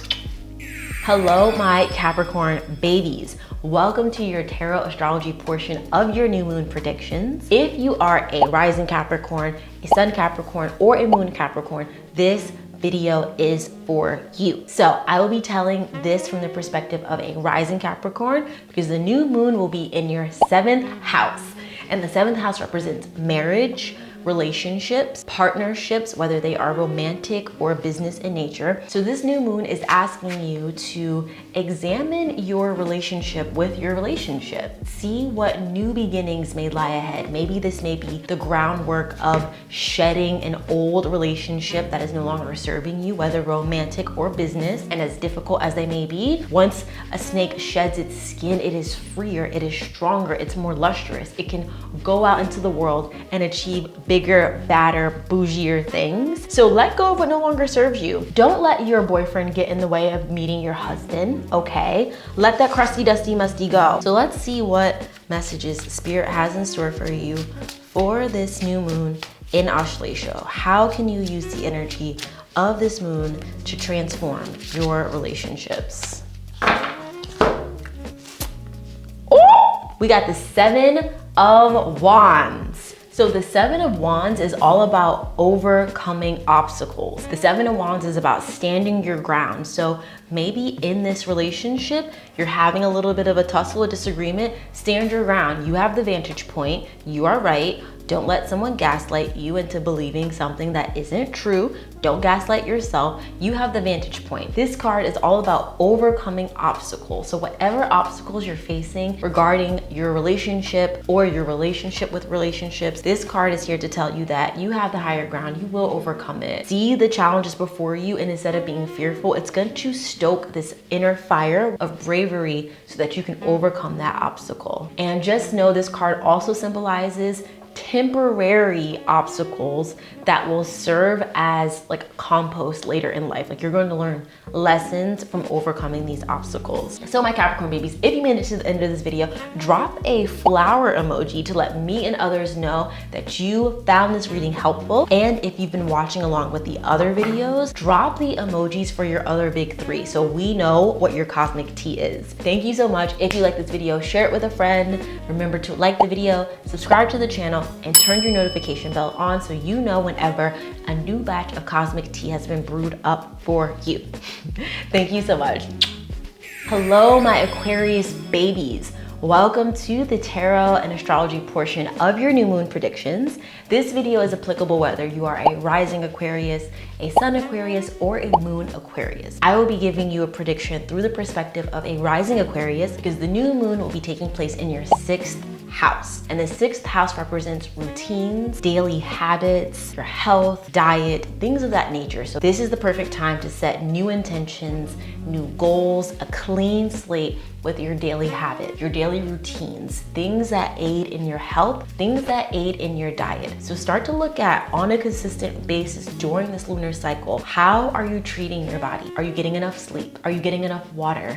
Hello, my Capricorn babies. Welcome to your tarot astrology portion of your new moon predictions. If you are a rising Capricorn, a sun Capricorn, or a moon Capricorn, this video is for you. So I will be telling this from the perspective of a rising Capricorn because the new moon will be in your 7th house. And the 7th house represents marriage, relationships, partnerships, whether they are romantic or business in nature. So this new moon is asking you to examine your relationship with your relationship. See what new beginnings may lie ahead. Maybe this may be the groundwork of shedding an old relationship that is no longer serving you, whether romantic or business. And as difficult as they may be, once a snake sheds its skin, it is freer, it is stronger, it's more lustrous. It can go out into the world and achieve bigger, badder, bougier things. So let go of what no longer serves you. Don't let your boyfriend get in the way of meeting your husband, okay? Let that crusty, dusty, musty go. So let's see what messages Spirit has in store for you for this new moon in Ashlesha. How can you use the energy of this moon to transform your relationships? Oh, we got the 7 of Wands. So the 7 of Wands is all about overcoming obstacles. The 7 of Wands is about standing your ground. So maybe in this relationship, you're having a little bit of a tussle, a disagreement. Stand your ground. You have the vantage point. You are right. Don't let someone gaslight you into believing something that isn't true. Don't gaslight yourself. You have the vantage point. This card is all about overcoming obstacles. So whatever obstacles you're facing regarding your relationship or your relationship with relationships, this card is here to tell you that you have the higher ground. You will overcome it. See the challenges before you, and instead of being fearful, it's going to stoke this inner fire of bravery so that you can overcome that obstacle. And just know this card also symbolizes temporary obstacles that will serve as like compost later in life. Like you're going to learn lessons from overcoming these obstacles. So my Capricorn babies, if you made it to the end of this video, drop a flower emoji to let me and others know that you found this reading helpful. And if you've been watching along with the other videos, drop the emojis for your other big 3 so we know what your cosmic tea is. Thank you so much. If you like this video, share it with a friend. Remember to like the video, subscribe to the channel, and turn your notification bell on so you know whenever a new batch of cosmic tea has been brewed up for you. Thank you so much. Hello, my Aquarius babies. Welcome to the tarot and astrology portion of your new moon predictions. This video is applicable whether you are a rising Aquarius, a sun Aquarius, or a moon Aquarius. I will be giving you a prediction through the perspective of a rising Aquarius because the new moon will be taking place in your 6th house. And the 6th house represents routines, daily habits, your health, diet, things of that nature. So this is the perfect time to set new intentions, new goals, a clean slate with your daily habits, your daily routines, things that aid in your health, things that aid in your diet. So start to look at, on a consistent basis during this lunar cycle, how are you treating your body? Are you getting enough sleep? Are you getting enough water?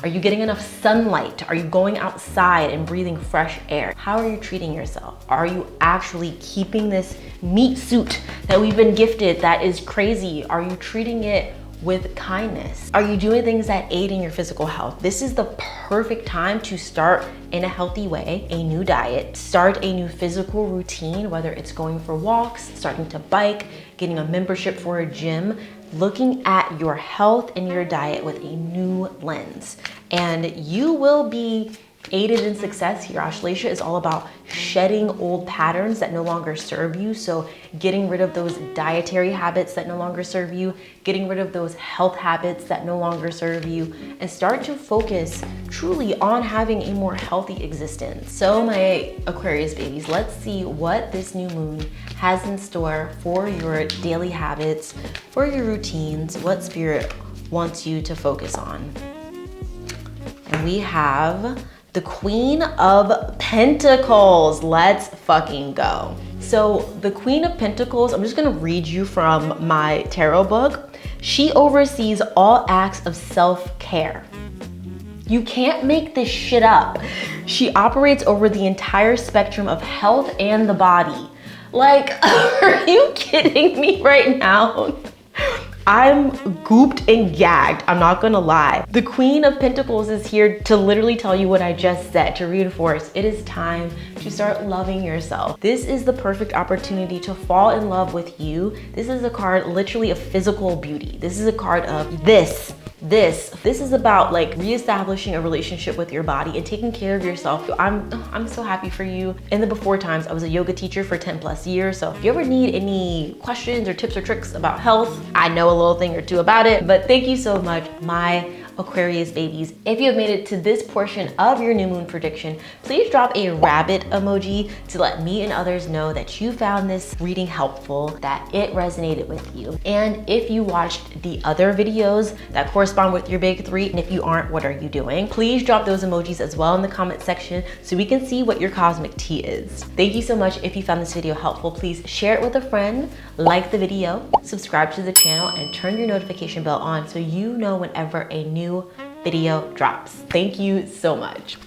Are you getting enough sunlight? Are you going outside and breathing fresh air? How are you treating yourself? Are you actually keeping this meat suit that we've been gifted that is crazy? Are you treating it with kindness? Are you doing things that aid in your physical health? This is the perfect time to start in a healthy way, a new diet, start a new physical routine, whether it's going for walks, starting to bike, getting a membership for a gym, looking at your health and your diet with a new lens. And you will be aided in success here. Ashlesha is all about shedding old patterns that no longer serve you. So getting rid of those dietary habits that no longer serve you, getting rid of those health habits that no longer serve you, and start to focus truly on having a more healthy existence. So my Aquarius babies, let's see what this new moon has in store for your daily habits, for your routines, what Spirit wants you to focus on. And we have the Queen of Pentacles. Let's fucking go. So the Queen of Pentacles, I'm just gonna read you from my tarot book. She oversees all acts of self-care. You can't make this shit up. She operates over the entire spectrum of health and the body. Like, are you kidding me right now? I'm gooped and gagged, I'm not gonna lie. The Queen of Pentacles is here to literally tell you what I just said, to reinforce it is time to start loving yourself. This is the perfect opportunity to fall in love with you. This is a card literally of physical beauty. This is a card of this This is about like reestablishing a relationship with your body and taking care of yourself. I'm so happy for you. In the before times, I was a yoga teacher for 10 plus years. So if you ever need any questions or tips or tricks about health, I know a little thing or two about it. But thank you so much, my Aquarius babies. If you have made it to this portion of your new moon prediction, please drop a rabbit emoji to let me and others know that you found this reading helpful, that it resonated with you. And if you watched the other videos that correspond with your big three, and if you aren't, what are you doing? Please drop those emojis as well in the comment section so we can see what your cosmic tea is. Thank you so much. If you found this video helpful, please share it with a friend, like the video, subscribe to the channel, and turn your notification bell on so you know whenever a new video drops. Thank you so much.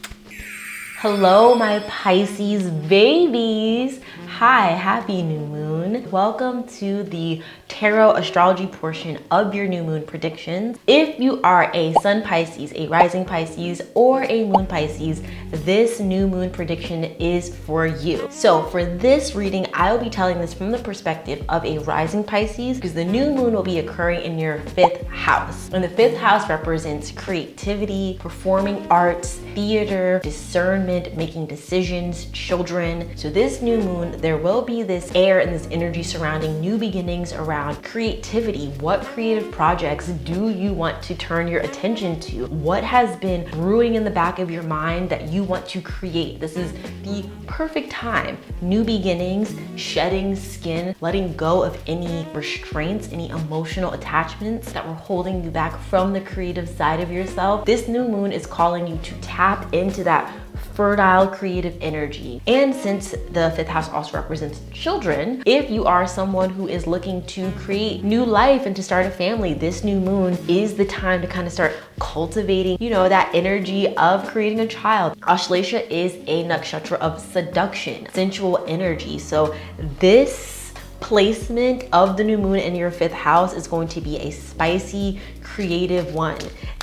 Hello, my Pisces babies. Hi, happy new moon. Welcome to the tarot astrology portion of your new moon predictions. If you are a sun Pisces, a rising Pisces, or a moon Pisces, this new moon prediction is for you. So for this reading, I will be telling this from the perspective of a rising Pisces because the new moon will be occurring in your 5th house. And the 5th house represents creativity, performing arts, theater, discernment, making decisions, children. So this new moon, there will be this air and this energy surrounding new beginnings around creativity. What creative projects do you want to turn your attention to? What has been brewing in the back of your mind that you want to create? This is the perfect time. New beginnings, shedding skin, letting go of any restraints, any emotional attachments that were holding you back from the creative side of yourself. This new moon is calling you to tap into that fertile creative energy. And since the 5th house also represents children, if you are someone who is looking to create new life and to start a family, this new moon is the time to kind of start cultivating, you know, that energy of creating a child. Ashlesha is a nakshatra of seduction, sensual energy. So this placement of the new moon in your 5th house is going to be a spicy, creative one,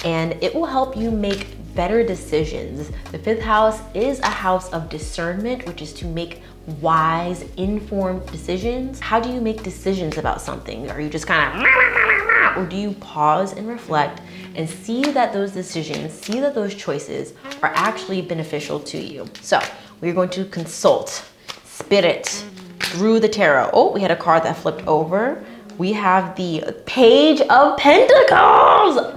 and it will help you make better decisions. The 5th house is a house of discernment, which is to make wise, informed decisions. How do you make decisions about something? Are you just kind of, or do you pause and reflect and see that those decisions, see that those choices are actually beneficial to you? So we're going to consult Spirit through the tarot. Oh, we had a card that flipped over. We have the Page of Pentacles.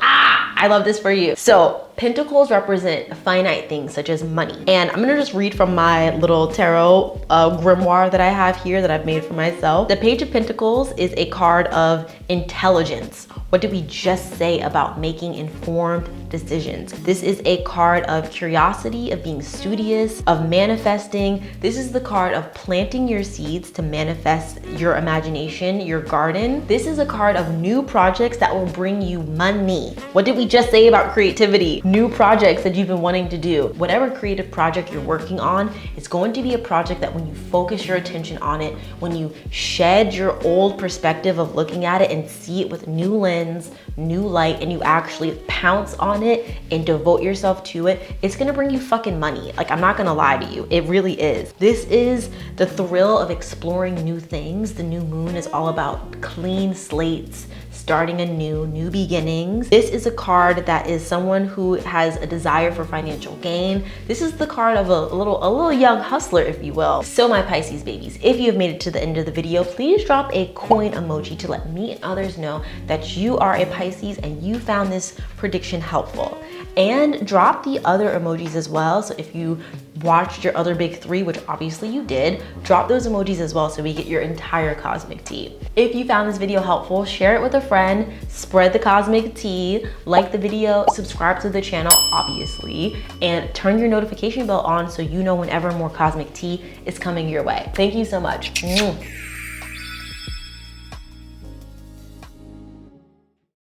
I love this for you. So pentacles represent finite things such as money. And I'm gonna just read from my little tarot grimoire that I have here that I've made for myself. The Page of Pentacles is a card of intelligence. What did we just say about making informed decisions? This is a card of curiosity, of being studious, of manifesting. This is the card of planting your seeds to manifest your imagination, your garden. This is a card of new projects that will bring you money. What did we just say about creativity? New projects that you've been wanting to do. Whatever creative project you're working on, it's going to be a project that when you focus your attention on it, when you shed your old perspective of looking at it and see it with new lens, new light, and you actually pounce on it and devote yourself to it, it's gonna bring you fucking money. Like, I'm not gonna lie to you, it really is. This is the thrill of exploring new things. The new moon is all about clean slates, starting anew, new beginnings. This is a card that is someone who has a desire for financial gain. This is the card of a little young hustler, if you will. So my Pisces babies, if you have made it to the end of the video, please drop a coin emoji to let me and others know that you are a Pisces and you found this prediction helpful. And drop the other emojis as well. So if you watched your other big three, which obviously you did, drop those emojis as well so we get your entire cosmic tea. If you found this video helpful, share it with a friend, spread the cosmic tea, like the video, subscribe to the channel, obviously, and turn your notification bell on so you know whenever more cosmic tea is coming your way. Thank you so much.